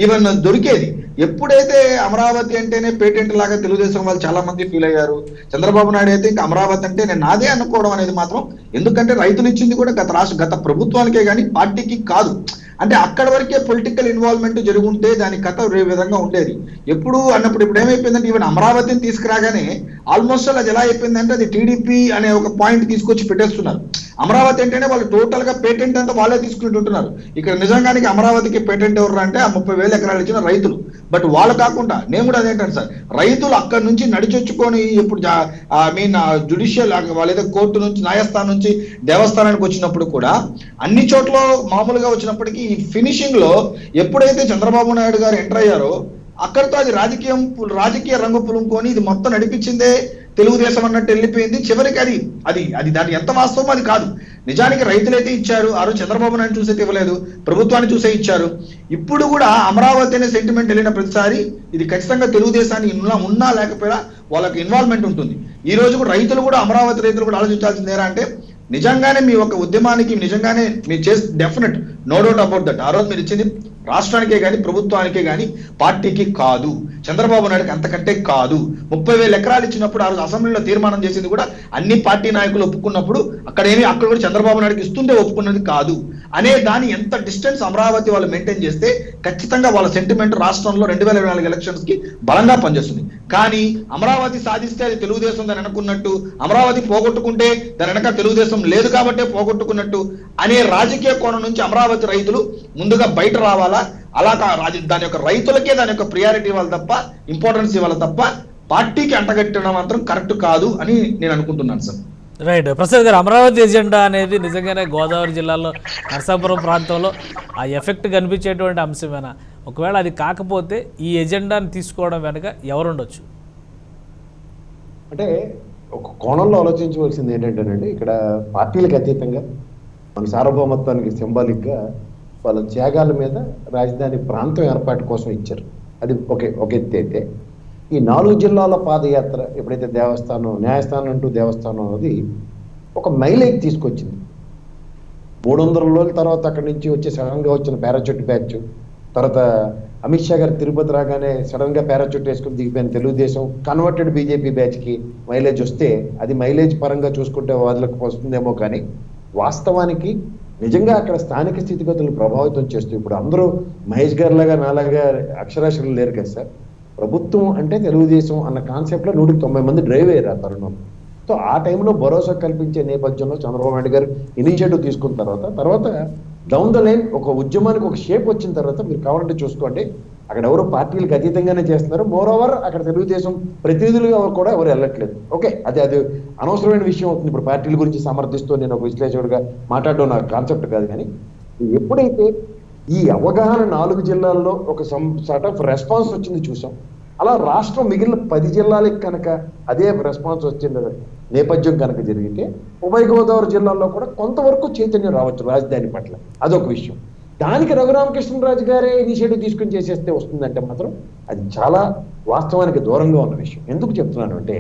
Speaker 4: ఈవెన్ దొరికేది. ఎప్పుడైతే అమరావతి అంటేనే పేటెంట్ లాగా తెలుగుదేశం వాళ్ళు చాలా మంది ఫీల్ అయ్యారు, చంద్రబాబు నాయుడు అయితే ఇంకా అమరావతి అంటే నేను నాదే అనుకోవడం అనేది మాత్రం, ఎందుకంటే రైతులు ఇచ్చింది కూడా గత ప్రభుత్వానికే కానీ పార్టీకి కాదు. అంటే అక్కడ వరకే పొలిటికల్ ఇన్వాల్వ్మెంట్ జరుగుంటే దాని కథ వేరే విధంగా ఉండేది. ఎప్పుడు అన్నప్పుడు ఇప్పుడు ఏమైపోయిందంటే ఈవెన్ అమరావతిని తీసుకురాగానే ఆల్మోస్ట్ అది ఎలా అయిపోయిందంటే అది టీడీపీ అనే ఒక పాయింట్ తీసుకొచ్చి పెట్టేస్తున్నారు. అమరావతి అంటేనే వాళ్ళు టోటల్ గా పేటెంట్ అంతా వాళ్ళే తీసుకుంటుంటున్నారు. ఇక్కడ నిజంగానికి అమరావతికి పేటెంట్ ఎవరు అంటే ఆ 30,000 ఎకరాలు ఇచ్చిన రైతులు. బట్ వాళ్ళు కాకుండా నేను కూడా అదేంటాను సార్, రైతులు అక్కడి నుంచి నడిచొచ్చుకొని ఇప్పుడు జుడిషియల్ వాళ్ళేదో కోర్టు నుంచి న్యాయస్థానం నుంచి దేవస్థానానికి వచ్చినప్పుడు కూడా అన్ని చోట్ల మామూలుగా వచ్చినప్పటికీ ఈ ఫినిషింగ్ లో ఎప్పుడైతే చంద్రబాబు నాయుడు గారు ఎంటర్ అయ్యారో అక్కడితో అది రాజకీయ రంగు పులుముకొని ఇది మొత్తం నడిపించిందే తెలుగుదేశం అన్నట్టు వెళ్ళిపోయింది. చివరికి అది దాని ఎంత వాస్తవం అది కాదు. నిజానికి రైతులైతే ఇచ్చారు, ఆ రోజు చంద్రబాబు నాయుడు చూసే ఇవ్వలేదు, ప్రభుత్వాన్ని చూసే ఇచ్చారు. ఇప్పుడు కూడా అమరావతి అనే సెంటిమెంట్ వెళ్ళిన ప్రతిసారి ఇది ఖచ్చితంగా తెలుగుదేశాన్ని ఉన్నా లేకపోయినా వాళ్ళకి ఇన్వాల్వ్మెంట్ ఉంటుంది. ఈ రోజు కూడా రైతులు కూడా అమరావతి రైతులు కూడా ఆలోచించాల్సిందేరా అంటే నిజంగానే మీ ఒక ఉద్యమానికి నిజంగానే మీరు చేసి definite no doubt about that. ఆ రోజు మీరు ఇచ్చింది రాష్ట్రానికే కానీ ప్రభుత్వానికే కానీ పార్టీకి కాదు, చంద్రబాబు నాయుడుకి అంతకంటే కాదు. 30,000 ఎకరాలు ఇచ్చినప్పుడు ఆ రోజు అసెంబ్లీలో తీర్మానం చేసింది కూడా అన్ని పార్టీ నాయకులు ఒప్పుకున్నప్పుడు అక్కడ కూడా చంద్రబాబు నాయుడుకి ఇస్తుంటే ఒప్పుకున్నది కాదు అనే దాని ఎంత డిస్టెన్స్ అమరావతి వాళ్ళు మెయింటైన్ చేస్తే ఖచ్చితంగా వాళ్ళ సెంటిమెంట్ రాష్ట్రంలో 2024 ఎలక్షన్స్ కి బలంగా పనిచేస్తుంది. కానీ అమరావతి సాధిస్తే అది తెలుగుదేశం దాని అనుకున్నట్టు, అమరావతి పోగొట్టుకుంటే దాని వెనక తెలుగుదేశం లేదు కాబట్టే పోగొట్టుకున్నట్టు అనే రాజకీయ కోణం నుంచి అమరావతి రైతులు ముందుగా బయట రావాలి. అలా దాని యొక్క రైతులకే దాని యొక్క ప్రియారిటీ ఇవ్వాలి తప్ప, ఇంపార్టెన్స్ ఇవ్వాలి తప్ప పార్టీకి అంటగట్టడం మాత్రం కరెక్ట్ కాదు అని నేను అనుకుంటున్నాను సార్.
Speaker 1: రైట్ ప్రసాద్ గారు, అమరావతి ఎజెండా అనేది నిజంగానే గోదావరి జిల్లాలో నరసాపురం ప్రాంతంలో ఆ ఎఫెక్ట్ కనిపించేటువంటి అంశమేనా? ఒకవేళ అది కాకపోతే ఈ ఎజెండాని తీసుకోవడం వెనుక ఎవరుండొచ్చు?
Speaker 3: అంటే ఒక కోణంలో ఆలోచించవలసింది ఏంటంటేనండి, ఇక్కడ పార్టీలకు అతీతంగా మన సార్వభౌమత్వానికి సింబాలిక్గా వాళ్ళ త్యాగాల మీద రాజధాని ప్రాంతం ఏర్పాటు కోసం ఇచ్చారు. అది ఒక ఎత్తి అయితే ఈ 4 జిల్లాల పాదయాత్ర ఎప్పుడైతే న్యాయస్థానం అంటూ దేవస్థానం అనేది ఒక మైలేజ్ తీసుకొచ్చింది. 300 రోజుల తర్వాత అక్కడి నుంచి వచ్చి సడన్గా వచ్చిన పారాచూట్ బ్యాచ్, తర్వాత అమిత్ షా గారు తిరుపతి రాగానే సడన్గా పారాచూట్ వేసుకుని దిగిపోయిన తెలుగుదేశం కన్వర్టెడ్ బీజేపీ బ్యాచ్కి మైలేజ్ వస్తే అది మైలేజ్ పరంగా చూసుకుంటే వాళ్ళకి వస్తుందేమో, కానీ వాస్తవానికి నిజంగా అక్కడ స్థానిక స్థితిగతులను ప్రభావితం చేస్తూ ఇప్పుడు అందరూ మహేష్ గారి లాగా నాలాగా అక్షరాస్యులు లేరు కదా సార్. ప్రభుత్వం అంటే తెలుగుదేశం అన్న కాన్సెప్ట్లో 190 మంది డ్రైవ్ అయ్యారు ఆ తరుణం. సో ఆ టైంలో భరోసా కల్పించే నేపథ్యంలో చంద్రబాబు నాయుడు గారు ఇనిషియేటివ్ తీసుకున్న తర్వాత డౌన్ ద లైన్ ఒక ఉద్యమానికి ఒక షేప్ వచ్చిన తర్వాత మీరు కావాలంటే చూసుకోండి, అక్కడ ఎవరు పార్టీలకు అతీతంగానే చేస్తున్నారు. మోర్ ఓవర్ అక్కడ తెలుగుదేశం ప్రతినిధులుగా కూడా ఎవరు వెళ్ళట్లేదు. ఓకే, అది అనవసరమైన విషయం అవుతుంది. ఇప్పుడు పార్టీల గురించి సమర్థిస్తూ నేను ఒక విశ్లేషకుడిగా మాట్లాడడం నాకు కాన్సెప్ట్ కాదు. కానీ ఎప్పుడైతే ఈ అవగాహన 4 జిల్లాల్లో ఒక సార్ట్ ఆఫ్ రెస్పాన్స్ వచ్చింది చూసాం, అలా రాష్ట్రం మిగిలిన 10 జిల్లాలకు కనుక అదే రెస్పాన్స్ వచ్చింది నేపథ్యం కనుక జరిగితే ఉభయ గోదావరి జిల్లాల్లో కూడా కొంతవరకు చైతన్యం రావచ్చు రాజధాని పట్ల. అదొక విషయం. దానికి రఘురామకృష్ణరాజు గారే ఇనిషియేటివ్ తీసుకుని చేసేస్తే వస్తుందంటే మాత్రం అది చాలా వాస్తవానికి దూరంగా ఉన్న విషయం. ఎందుకు చెప్తున్నాను అంటే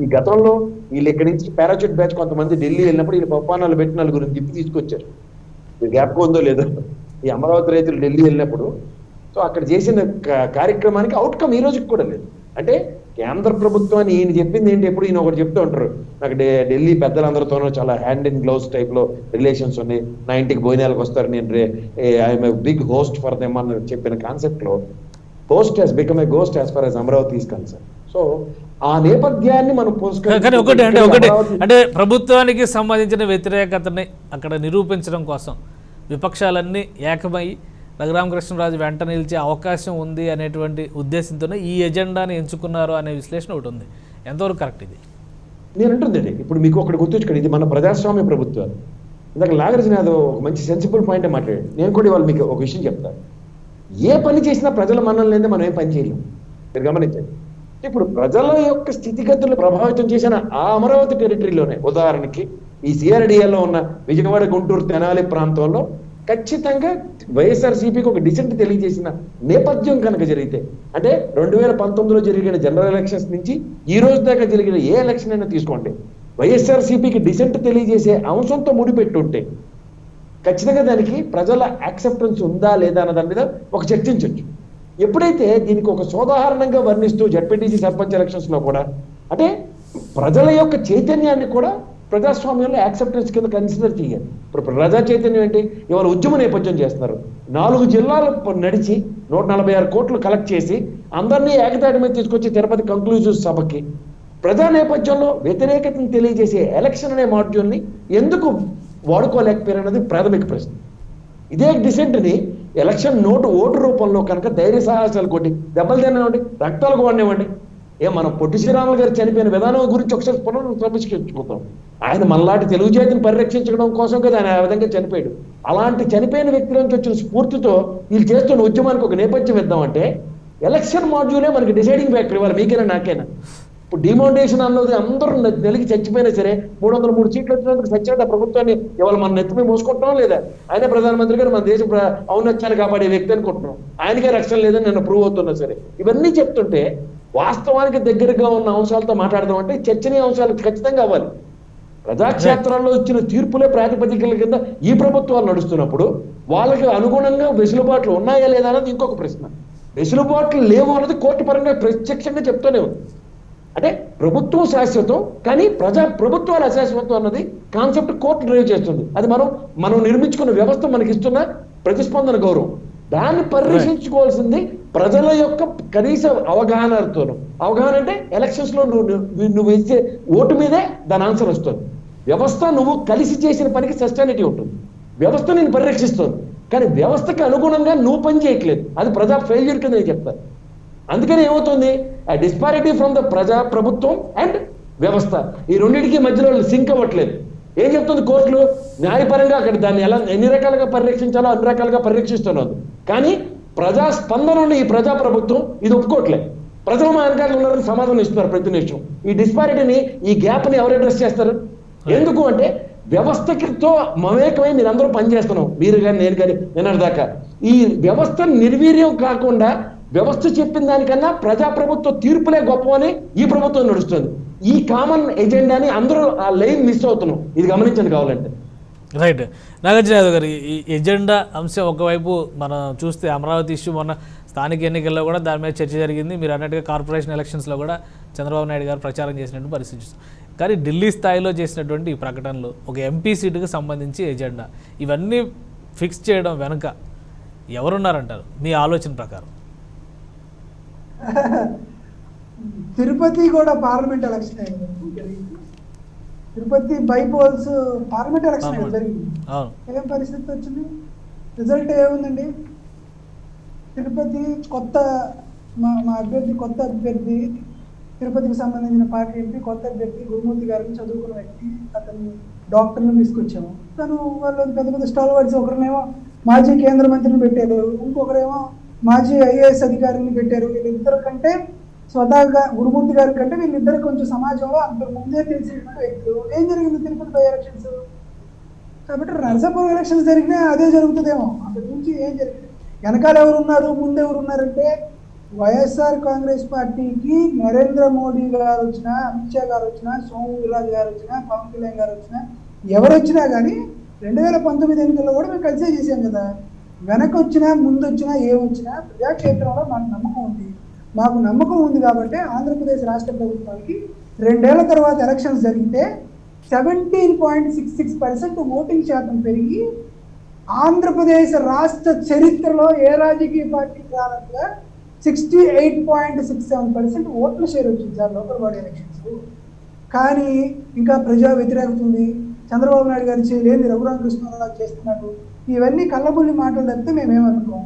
Speaker 3: ఈ గతంలో వీళ్ళు ఇక్కడి నుంచి పారాచూట్ బ్యాచ్ కొంతమంది ఢిల్లీ వెళ్ళినప్పుడు వీళ్ళు పప్పానాలు పెట్టి 4 దిప్పి తీసుకొచ్చారు. గ్యాప్ ఉందో లేదో, ఈ అమరావతి రైతులు ఢిల్లీ వెళ్ళినప్పుడు సో అక్కడ చేసిన కార్యక్రమానికి అవుట్కమ్ ఈ రోజుకి కూడా లేదు. అంటే కేంద్ర ప్రభుత్వాన్ని ఈయన చెప్పింది ఏంటి, ఎప్పుడు ఈయన ఒకటి చెప్తూ ఉంటారు, నాకు ఢిల్లీ పెద్దలందరితోనూ చాలా హ్యాండ్ ఇన్ గ్లౌస్ టైప్లో రిలేషన్స్ ఉన్నాయి, నా ఇంటికి భోజనాలకు వస్తారు, నేను I'm a big host for them అని చెప్పిన కాన్సెప్ట్లో host he's become a ghost as far as Amaravati is concern. సో ఆ నేపథ్యాన్ని మనం
Speaker 1: కానీ ఒకటి అంటే ప్రభుత్వానికి సంబంధించిన వ్యతిరేకతని అక్కడ నిరూపించడం కోసం విపక్షాలన్నీ ఏకమై రఘురామకృష్ణరాజు వెంట నిలిచే అవకాశం ఉంది అనేటువంటి ఉద్దేశంతోనే ఈ ఎజెండాని ఎంచుకున్నారు అనే విశ్లేషణ ఒకటి ఉంది. ఎంతవరకు కరెక్ట్ ఇది?
Speaker 3: నేను అంటుందండి, ఇప్పుడు మీకు ఒకటి గుర్తుంచుకోండి, ఇది మన ప్రజాస్వామ్య ప్రభుత్వాలు. ఇందాక నాగార్జున యాదవ్ ఒక మంచి సెన్సిబుల్ పాయింట్ మాట్లాడాడు. నేను కూడా ఇవాళ మీకు ఒక విషయం చెప్తాను. ఏ పని చేసినా ప్రజల మన్నన లేదే మనం ఏం పని చేయలేము. మీరు గమనించండి, ఇప్పుడు ప్రజల యొక్క స్థితిగతులు ప్రభావితం చేసిన ఆ అమరావతి టెరిటరీలోనే, ఉదాహరణకి ఈ సిఆర్డిఏలో ఉన్న విజయవాడ, గుంటూరు, తెనాలి ప్రాంతంలో ఖచ్చితంగా వైఎస్ఆర్సీపీకి ఒక డిసెంట్ తెలియజేసిన నేపథ్యం కనుక జరిగితే, అంటే 2019లో జరిగిన జనరల్ ఎలక్షన్స్ నుంచి ఈ రోజు దాకా జరిగిన ఏ ఎలక్షన్ అయినా తీసుకోండి, వైఎస్ఆర్సీపీకి డిసెంట్ తెలియజేసే అంశంతో ముడిపెట్టుంటే ఖచ్చితంగా దానికి ప్రజల యాక్సెప్టెన్స్ ఉందా లేదా అన్న దాని మీద ఒక చర్చించవచ్చు. ఎప్పుడైతే దీనికి ఒక సోదాహరణంగా వర్ణిస్తూ జడ్పీటీసీ సర్పంచ్ ఎలక్షన్స్ లో కూడా అంటే ప్రజల యొక్క చైతన్యాన్ని కూడా ప్రజాస్వామ్యంలో యాక్సెప్టెన్స్ కింద కన్సిడర్ చేయాలి. ఇప్పుడు ప్రజా చైతన్యం ఏంటి? ఇవాళ ఉద్యమ నేపథ్యం చేస్తున్నారు. 4 జిల్లాలు నడిచి 146 కోట్లు కలెక్ట్ చేసి అందరినీ ఏకతాటి మీద తీసుకొచ్చి తిరుపతి కంక్లూజివ్ సభకి ప్రజా నేపథ్యంలో వ్యతిరేకతను తెలియజేసే ఎలక్షన్ అనే మాడ్యూల్ని ఎందుకు వాడుకోలేకపోయారన్నది ప్రాథమిక ప్రశ్న. ఇదే డిసెంట్ని ఎలక్షన్ ఓటు రూపంలో కనుక ధైర్య సాహసాలు కొట్టి దెబ్బలు తిననివ్వండి, రక్తాలకు వాడినివ్వండి. మనం పొట్టి శ్రీరాములు గారు చనిపోయిన విధానం గురించి ఒకసారి పునఃసమీక్షించుకుంటాం. ఆయన మనలాంటి తెలుగు జాతిని పరిరక్షించడం కోసం కదా ఆయన ఆ విధంగా చనిపోయాడు. అలాంటి చనిపోయిన వ్యక్తి నుంచి వచ్చిన స్ఫూర్తితో వీళ్ళు చేస్తున్న ఉద్యమానికి ఒక నేపథ్యం ఇద్దామంటే ఎలక్షన్ మాడ్యూలే మనకి డిసైడింగ్ ఫ్యాక్టర్. ఇవాళ మీకైనా నాకైనా ఇప్పుడు డిమాండేషన్ అన్నది అందరూ నెలకి చచ్చిపోయినా సరే 303 సీట్లు వచ్చినందుకు సత్యంగా ప్రభుత్వాన్ని ఇవాళ మన నెత్తిమీ మోసుకుంటున్నాం లేదా? ఆయనే ప్రధానమంత్రి గారు మన దేశ ఔన్నత్యాన్ని కాపాడే వ్యక్తి అనుకుంటున్నాం. ఆయనకే రక్షణ లేదని నేను ప్రూవ్ అవుతున్నా సరే. ఇవన్నీ చెప్తుంటే వాస్తవానికి దగ్గరగా ఉన్న అంశాలతో మాట్లాడదామంటే చర్చనీయ అంశాలు ఖచ్చితంగా అవ్వాలి. ప్రజాక్షేత్రాల్లో ఇచ్చిన తీర్పులే ప్రాతిపదికల కింద ఈ ప్రభుత్వాలు నడుస్తున్నప్పుడు వాళ్ళకి అనుగుణంగా వెసులుబాట్లు ఉన్నాయా లేదా అన్నది ఇంకొక ప్రశ్న. వెసులుబాట్లు లేవు అన్నది కోర్టు పరంగా ప్రత్యక్షంగా చెప్తూనే ఉంది. అంటే ప్రభుత్వం శాశ్వతం కానీ ప్రభుత్వాలు అశాశ్వతం అన్నది కాన్సెప్ట్ కోర్టు డ్రైవ్ చేస్తుంది. అది మనం నిర్మించుకున్న వ్యవస్థ మనకి ఇస్తున్న ప్రతిస్పందన గౌరవం. దాన్ని పరిరక్షించుకోవాల్సింది ప్రజల యొక్క కనీస అవగాహనతోను. అవగాహన అంటే ఎలక్షన్స్ లో నువ్వు ఇచ్చే ఓటు మీదే దాని ఆన్సర్ వస్తుంది. వ్యవస్థ నువ్వు కలిసి చేసిన పనికి సస్టైనిటీ ఉంటుంది. వ్యవస్థ నేను పరిరక్షిస్తుంది కానీ వ్యవస్థకి అనుగుణంగా నువ్వు పని చేయట్లేదు. అది ప్రజా ఫెయిల్యూర్ కింద నేను చెప్తాను. అందుకని ఏమవుతుంది, ఆ డిస్పారిటీ ఫ్రమ్ ద ప్రభుత్వం అండ్ వ్యవస్థ, ఈ రెండింటికి మధ్యలో సింక్ అవ్వట్లేదు. ఏం చెప్తుంది కోర్టులు? న్యాయపరంగా అక్కడ దాన్ని ఎన్ని రకాలుగా పరిరక్షించాలో అన్ని రకాలుగా పరిరక్షిస్తున్నది. కానీ ప్రజా స్పందన ఉన్న ఈ ప్రజా ప్రభుత్వం ఇది ఒప్పుకోవట్లేదు. ప్రజలు మా వెనకాల ఉన్నారని సమాధానం ఇస్తున్నారు ప్రతి నిమిషం. ఈ డిస్పారిటీని, ఈ గ్యాప్ ని ఎవరు అడ్రస్ చేస్తారు? ఎందుకు అంటే వ్యవస్థతో మమేకమై మీరందరూ పనిచేస్తున్నాం, మీరు కానీ నేను కానీ నిన్నటిదాకా. ఈ వ్యవస్థ నిర్వీర్యం కాకుండా వ్యవస్థ చెప్పిన దానికన్నా ప్రజాప్రభుత్వ తీర్పులే గొప్ప అని ఈ ప్రభుత్వం నడుస్తుంది. ఈ కామన్ ఎజెండాని అందరూ ఆ లైన్ మిస్ అవుతున్నాం. ఇది గమనించండి కావాలంటే.
Speaker 1: రైట్. నాగార్జున యాదవ్ గారు, ఈ ఎజెండా అంశం ఒకవైపు మనం చూస్తే అమరావతి ఇష్యూ మొన్న స్థానిక ఎన్నికల్లో కూడా దాని మీద చర్చ జరిగింది. మీరు అన్నట్టుగా కార్పొరేషన్ ఎలక్షన్స్లో కూడా చంద్రబాబు నాయుడు గారు ప్రచారం చేసినట్టు పరిస్థితి. కానీ ఢిల్లీ స్థాయిలో చేసినటువంటి ఈ ప్రకటనలు, ఒక ఎంపీ సీటుకు సంబంధించి ఎజెండా, ఇవన్నీ ఫిక్స్ చేయడం వెనుక ఎవరున్నారంటారు మీ ఆలోచన ప్రకారం?
Speaker 2: తిరుపతి కూడా పార్లమెంట్ ఎలక్షన్ అయింది. తిరుపతి బైపోల్స్ పార్లమెంట్ ఎలక్షన్ జరిగింది. ఏం పరిస్థితి వచ్చింది? రిజల్ట్ ఏముందండి? తిరుపతి కొత్త మా అభ్యర్థి, కొత్త అభ్యర్థి, తిరుపతికి సంబంధించిన పార్టీ ఎంపీ, కొత్త అభ్యర్థి గురుమూర్తి గారిని చదువుకున్న వ్యక్తి, అతను డాక్టర్ని తీసుకొచ్చాము. తను వాళ్ళు పెద్ద పెద్ద స్టాల్ వర్డ్స్, ఒకరినేమో మాజీ కేంద్ర మంత్రిని పెట్టారు, ఇంకొకరేమో మాజీ ఐఏఎస్ అధికారిని పెట్టారు. వీళ్ళిద్దరు కంటే స్వతహాగా గురుమూర్తి గారి కంటే వీళ్ళిద్దరు కొంచెం సమాజంలో అంతకు ముందే తెలిసినటువంటి వ్యక్తులు. ఏం జరిగింది తిరుపతి బై ఎలక్షన్స్? కాబట్టి నరసాపురం ఎలక్షన్స్ జరిగినా అదే జరుగుతుందేమో. అంతకు మించి ఏం జరిగింది? వెనకాల ఎవరున్నారు, ముందు ఎవరున్నారంటే వైఎస్ఆర్ కాంగ్రెస్ పార్టీకి నరేంద్ర మోడీ గారు వచ్చినా, అమిత్ షా గారు వచ్చినా, సోము వీర్రాజు గారు వచ్చినా, పవన్ కళ్యాణ్ గారు వచ్చినా, ఎవరు వచ్చినా కానీ 2019 ఎన్నికల్లో కూడా మేము కలిసే చేసాం కదా. వెనక వచ్చినా ముందు వచ్చినా ఏమొచ్చినా ప్రజాక్షేత్రంలో మాకు నమ్మకం ఉంది. మాకు నమ్మకం ఉంది కాబట్టి ఆంధ్రప్రదేశ్ రాష్ట్ర ప్రభుత్వానికి 2 ఏళ్ల తర్వాత ఎలక్షన్స్ జరిగితే 17.66% ఓటింగ్ శాతం పెరిగి ఆంధ్రప్రదేశ్ రాష్ట్ర చరిత్రలో ఏ రాజకీయ పార్టీకి రానట్టుగా 68.67% ఓట్ల షేర్ వచ్చింది సార్ లోకల్ బాడీ ఎలక్షన్స్. కానీ ఇంకా ప్రజా వ్యతిరేకత ఉంది, చంద్రబాబు నాయుడు గారు చేయలేదు, రఘురామకృష్ణరాజు చేస్తున్నారు, ఇవన్నీ కళ్ళబుల్లి మాటలు తప్పితే మేమేమనుకోం.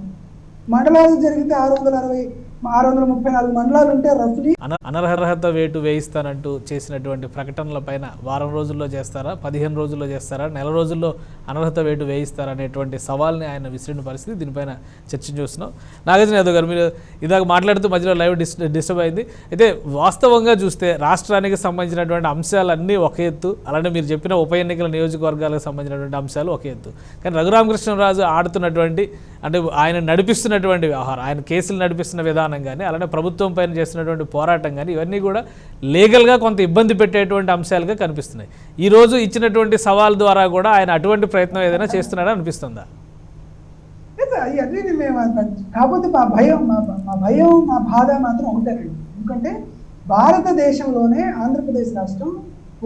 Speaker 2: మండలాలు జరిగితే 634 మండలాలు ఉంటే రఫ్లీ
Speaker 1: అనర్హత వేటు వేయిస్తానంటూ చేసినటువంటి ప్రకటనల పైన వారం రోజుల్లో చేస్తారా, 15 రోజుల్లో చేస్తారా, నెల రోజుల్లో అనర్హత వేటు వేయిస్తారా అనేటువంటి సవాల్ని ఆయన విసిరిన పరిస్థితి. దీనిపైన చర్చ చూస్తున్నాం. నాగార్జున యాదవ్ గారు, మీరు ఇదాక మాట్లాడుతూ మధ్యలో లైవ్ డిస్టర్బ్ అయింది. అయితే వాస్తవంగా చూస్తే రాష్ట్రానికి సంబంధించినటువంటి అంశాలన్నీ ఒక ఎత్తు, అలానే మీరు చెప్పిన ఉప ఎన్నికల నియోజకవర్గాలకు సంబంధించినటువంటి అంశాలు ఒక ఎత్తు. కానీ రఘురామకృష్ణరాజు ఆడుతున్నటువంటి, అంటే ఆయన నడిపిస్తున్నటువంటి వ్యవహారం, ఆయన కేసులు నడిపిస్తున్న విధానం కానీ, అలానే ప్రభుత్వం పైన చేస్తున్నటువంటి పోరాటం కానీ, ఇవన్నీ కూడా లీగల్గా కొంత ఇబ్బంది పెట్టేటువంటి అంశాలుగా కనిపిస్తున్నాయి. ఈరోజు ఇచ్చినటువంటి సవాల్ ద్వారా కూడా ఆయన అటువంటి ప్రయత్నం ఏదైనా చేస్తున్నాడా అనిపిస్తుందా?
Speaker 2: అవన్నీ మేము కాకపోతే మా బాధ మాత్రం ఒకటేనండి. ఎందుకంటే భారతదేశంలోనే ఆంధ్రప్రదేశ్ రాష్ట్రం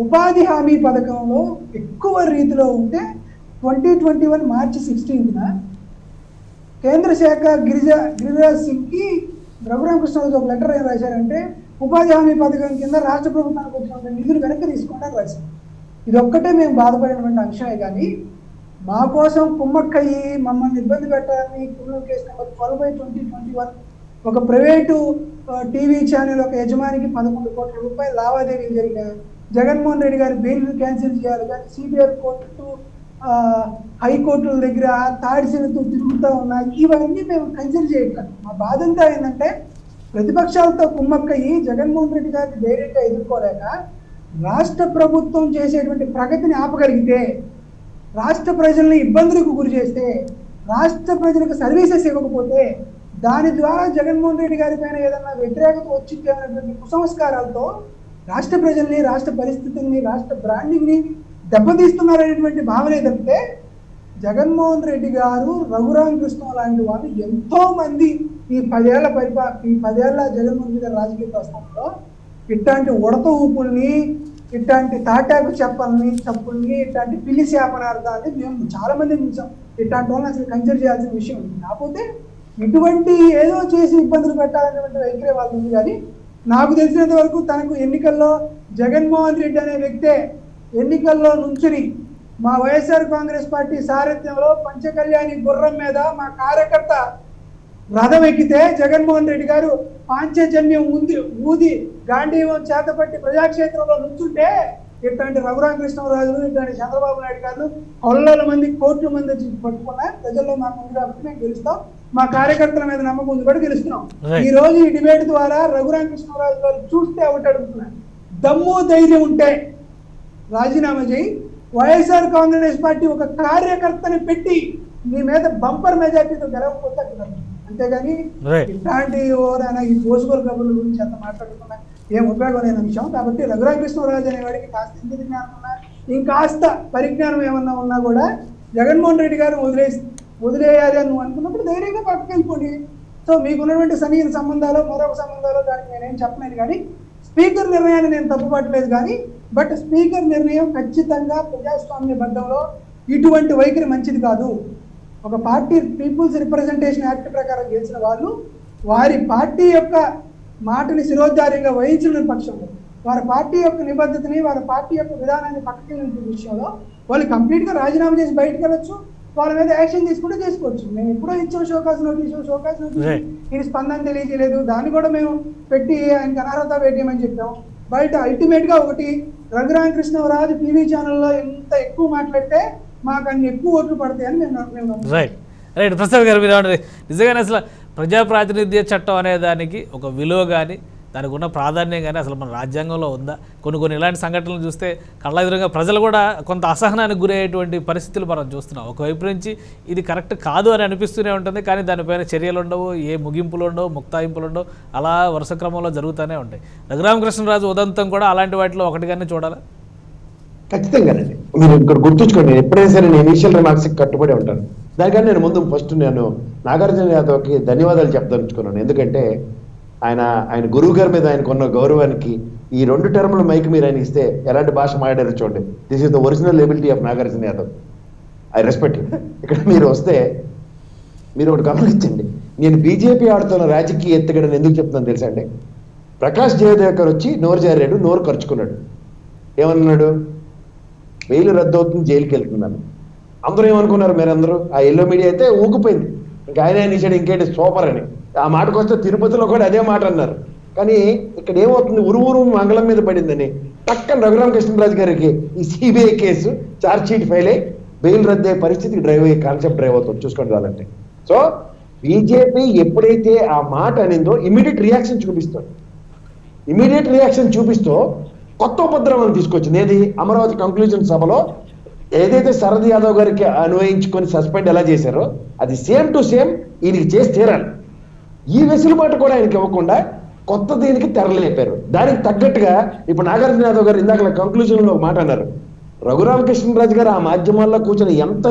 Speaker 2: ఉపాధి హామీ పథకంలో ఎక్కువ రీతిలో ఉంటే 2021 మార్చి 16న కేంద్ర శాఖ గిరిరాజ్ సింగ్కి రఘురామకృష్ణరాజు ఒక లెటర్ ఏం రాశారంటే, ఉపాధి హామీ పథకం కింద రాష్ట్ర ప్రభుత్వానికి వచ్చిన నిధులు వెనక్కి తీసుకుంటారు రాశారు. ఇది ఒక్కటే మేము బాధపడినటువంటి అంశమే. కానీ మా కోసం కుమ్మక్కయ్యి మమ్మల్ని ఇబ్బంది పెట్టాలని క్రిమినల్ కేసు నెంబర్ 12/2021 ఒక ప్రైవేటు టీవీ ఛానల్ ఒక యజమానికి 11 కోట్ల రూపాయల లావాదేవీలు జరిగిన జగన్మోహన్ రెడ్డి గారి బెయిల్ క్యాన్సిల్ చేయాలి, కానీ సిబిఐ కోర్టు హైకోర్టుల దగ్గర తాడిసినతో తిరుగుతూ ఉన్నాయి. ఇవన్నీ మేము కన్సిడర్ చేయట్లేదు. మా బాధ అంతా ఏంటంటే, ప్రతిపక్షాలతో కుమ్మక్కయ్యి జగన్మోహన్ రెడ్డి గారిని ధైర్యంగా ఎదుర్కోలేక రాష్ట్ర ప్రభుత్వం చేసేటువంటి ప్రగతిని ఆపగలిగితే, రాష్ట్ర ప్రజల్ని ఇబ్బందులకు గురి చేస్తే, రాష్ట్ర ప్రజలకు సర్వీసెస్ ఇవ్వకపోతే, దాని ద్వారా జగన్మోహన్ రెడ్డి గారి పైన ఏదన్నా వ్యతిరేకత వచ్చింది అనేటువంటి కుసంస్కారాలతో రాష్ట్ర ప్రజల్ని, రాష్ట్ర పరిస్థితుల్ని, రాష్ట్ర బ్రాండింగ్ని దెబ్బతీస్తున్నారనేటువంటి భావనే తప్పితే, జగన్మోహన్ రెడ్డి గారు, రఘురామకృష్ణ లాంటి వాళ్ళు ఎంతో మంది ఈ 10 ఏళ్ల జగన్మోహన్ రెడ్డి గారి రాజకీయ ప్రస్థానంలో ఇట్లాంటి ఉడత ఊపుల్ని, ఇట్లాంటి తాటాకు చప్పుల్ని, ఇట్లాంటి పిల్లి శాపనార్థాన్ని మేము చాలా మంది చూసాం. ఇట్లాంటి వాళ్ళని అసలు కన్సిడర్ చేయాల్సిన విషయం ఉంది. కాకపోతే ఇటువంటి ఏదో చేసి ఇబ్బందులు పెట్టాలనేటువంటి వైఖరి వాళ్ళు ఉంది. కానీ నాకు తెలిసినంత వరకు తనకు ఎన్నికల్లో జగన్మోహన్ రెడ్డి అనే వ్యక్తే ఎన్నికల్లో నుంచుని మా వైఎస్ఆర్ కాంగ్రెస్ పార్టీ సారథ్యంలో పంచకళ్యాణి గుర్రం మీద మా కార్యకర్త రథం ఎక్కితే జగన్మోహన్ రెడ్డి గారు పాంచజన్యం ఊది గాంధీవం చేతపట్టి ప్రజాక్షేత్రంలో నుంచుంటే ఇట్లాంటి రఘురామకృష్ణరాజు, ఇట్లాంటి చంద్రబాబు నాయుడు గారు కొల్లల మంది, కోట్ల మంది పట్టుకున్నా ప్రజల్లో మాకు ఉంది కాబట్టి మేము గెలుస్తాం. మా కార్యకర్తల మీద నమ్మకం ఉంది కూడా గెలుస్తున్నాం. ఈ రోజు ఈ డిబేట్ ద్వారా రఘురామకృష్ణరాజు గారు చూస్తే ఒకటి అడుగుతున్నారు, దమ్ము ధైర్యం ఉంటే రాజీనామా చేయి, వైఎస్ఆర్ కాంగ్రెస్ పార్టీ ఒక కార్యకర్తని పెట్టి నీ మీద బంపర్ మెజార్టీతో గెలవకపోతే అంతేగాని ఇట్లాంటి ఎవరైనా ఈ పోసుకోలు కబుర్ల గురించి అంత మాట్లాడుతున్నా ఏం ఉపయోగం లేని విషయం. కాబట్టి రఘురామకృష్ణరాజు అనేవాడికి కాస్త ఇంగిత జ్ఞానం ఉన్నా, ఇంకాస్త పరిజ్ఞానం ఏమన్నా ఉన్నా కూడా జగన్మోహన్ రెడ్డి గారు వదిలేయాలి అని నువ్వు అనుకున్నప్పుడు ధైర్యంగా పక్కకి వెళ్ళిపోండి. సో మీకున్నటువంటి సన్నిహిత సంబంధాలు, మరొక సంబంధాలు, దానికి నేనేం చెప్పలేను. కానీ స్పీకర్ నిర్ణయాన్ని నేను తప్పుపట్టలేదు. కానీ బట్ స్పీకర్ నిర్ణయం ఖచ్చితంగా ప్రజాస్వామ్యబద్ధంలో ఇటువంటి వైఖరి మంచిది కాదు. ఒక పార్టీ పీపుల్స్ రిప్రజెంటేషన్ యాక్ట్ ప్రకారం గెలిచిన వాళ్ళు వారి పార్టీ యొక్క మాటని శిరోధార్యంగా వహించిన పక్షంలో, వారి పార్టీ యొక్క నిబద్ధతని, వారి పార్టీ యొక్క విధానాన్ని పక్కకి వెళ్ళిన విషయంలో వాళ్ళు కంప్లీట్గా రాజీనామా చేసి బయటకు వెళ్ళొచ్చు, వాళ్ళ మీద యాక్షన్ తీసుకుంటే చేసుకోవచ్చు. మేము ఎప్పుడో ఇచ్చాం షోకాస్ నోటీస్ ఈయన స్పందన తెలియజేయలేదు, దాన్ని కూడా మేము పెట్టి ఆయనకి అనర్హత వేయమని చెప్పాం. బయట అల్టిమేట్గా ఒకటి, రఘురామకృష్ణరాజు టీవీ ఛానల్లో ఎంత ఎక్కువ మాట్లాడితే మాకు అన్ని ఎక్కువ ఓట్లు పడతాయని మేము
Speaker 1: రైట్ ప్రసాద్ గారు, మీరు నిజంగానే అసలు ప్రజాప్రాతినిధ్య చట్టం అనే దానికి ఒక విలువ కానీ, దానికి ఉన్న ప్రాధాన్యం కానీ అసలు మన రాజ్యాంగంలో ఉందా? కొన్ని ఇలాంటి సంఘటనలు చూస్తే కళ్ళ ఎదురుగా ప్రజలు కూడా కొంత అసహనానికి గురయ్యేటువంటి పరిస్థితులు మనం చూస్తున్నాం. ఒకవైపు నుంచి ఇది కరెక్ట్ కాదు అని అనిపిస్తూనే ఉంటుంది, కానీ దానిపైన చర్యలు ఉండవు, ఏ ముగింపులు ఉండవు, ముక్తాయింపులు ఉండవు, అలా వరుస క్రమంలో జరుగుతూనే ఉంటాయి. రఘురామకృష్ణరాజు ఉదంతం కూడా అలాంటి వాటిలో ఒకటిగానే చూడాలా?
Speaker 3: ఖచ్చితంగానండి. మీరు ఇక్కడ గుర్తుంచుకోండి, ఎప్పుడైనా సరే నేను ఇనిషియల్ రిమార్క్స్కి కట్టుబడి ఉంటాను. దానికన్నా నేను ఫస్ట్ నేను నాగార్జున యాదవ్కి ధన్యవాదాలు చెప్దలుచుకున్నాను. ఎందుకంటే ఆయన గురువు గారి మీద ఆయనకున్న గౌరవానికి ఈ 2 టర్ముల మైక్ మీరు ఆయన ఇస్తే ఎలాంటి భాష మాట్లాడారు చూడండి. This is the original ability of Nagarjuna Yadav. I respect. ఇక్కడ మీరు వస్తే మీరు ఒకటి గమనించండి, నేను బీజేపీ ఆడుతున్న రాజకీయ ఎత్తుగడని ఎందుకు చెప్తున్నాను తెలుసా అండి? ప్రకాష్ జయదేవకర్ వచ్చి నోరు జారాడు, నోరు ఖర్చుకున్నాడు. ఏమన్నాడు? బెయిల్ రద్దు అవుతుంది, జైలుకి వెళ్తున్నాను. అందరూ ఏమనుకున్నారు? మీరందరూ ఆ ఎల్లో మీడియా అయితే ఊగిపోయింది, ఇంకా ఆయన ఇచ్చాడు ఇంకేంటి సూపర్ అని. ఆ మాటకు వస్తే తిరుపతిలో కూడా అదే మాట అన్నారు. కానీ ఇక్కడ ఏమవుతుంది? ఉరువురు మంగళం మీద పడిందని పక్కన రఘురామకృష్ణరాజు గారికి ఈ CBI case charge sheet file అయ్యి బెయిల్ రద్దే పరిస్థితికి కాన్సెప్ట్ డ్రైవ్ అవుతుంది. చూసుకోండి కావాలంటే. సో బీజేపీ ఎప్పుడైతే ఆ మాట అనిందో ఇమీడియట్ రియాక్షన్ చూపిస్తూ కొత్త ఉపద్రవం తీసుకొచ్చింది. ఏది? అమరావతి కంక్లూజన్ సభలో ఏదైతే శరద్ యాదవ్ గారికి అన్వయించుకొని సస్పెండ్ ఎలా చేశారో అది సేమ్ టు సేమ్ ఈయనకి చేసి తీరాలి. ఈ వెసులుబాటు కూడా ఆయనకి ఇవ్వకుండా కొత్త దీనికి తెరలేపారు. దానికి తగ్గట్టుగా ఇప్పుడు నాగార్జున యాదవ్ గారు ఇందాక కంక్లూజన్ లో ఒక మాట అన్నారు. రఘురామకృష్ణరాజు గారు ఆ మాధ్యమాల్లో కూర్చొని ఎంత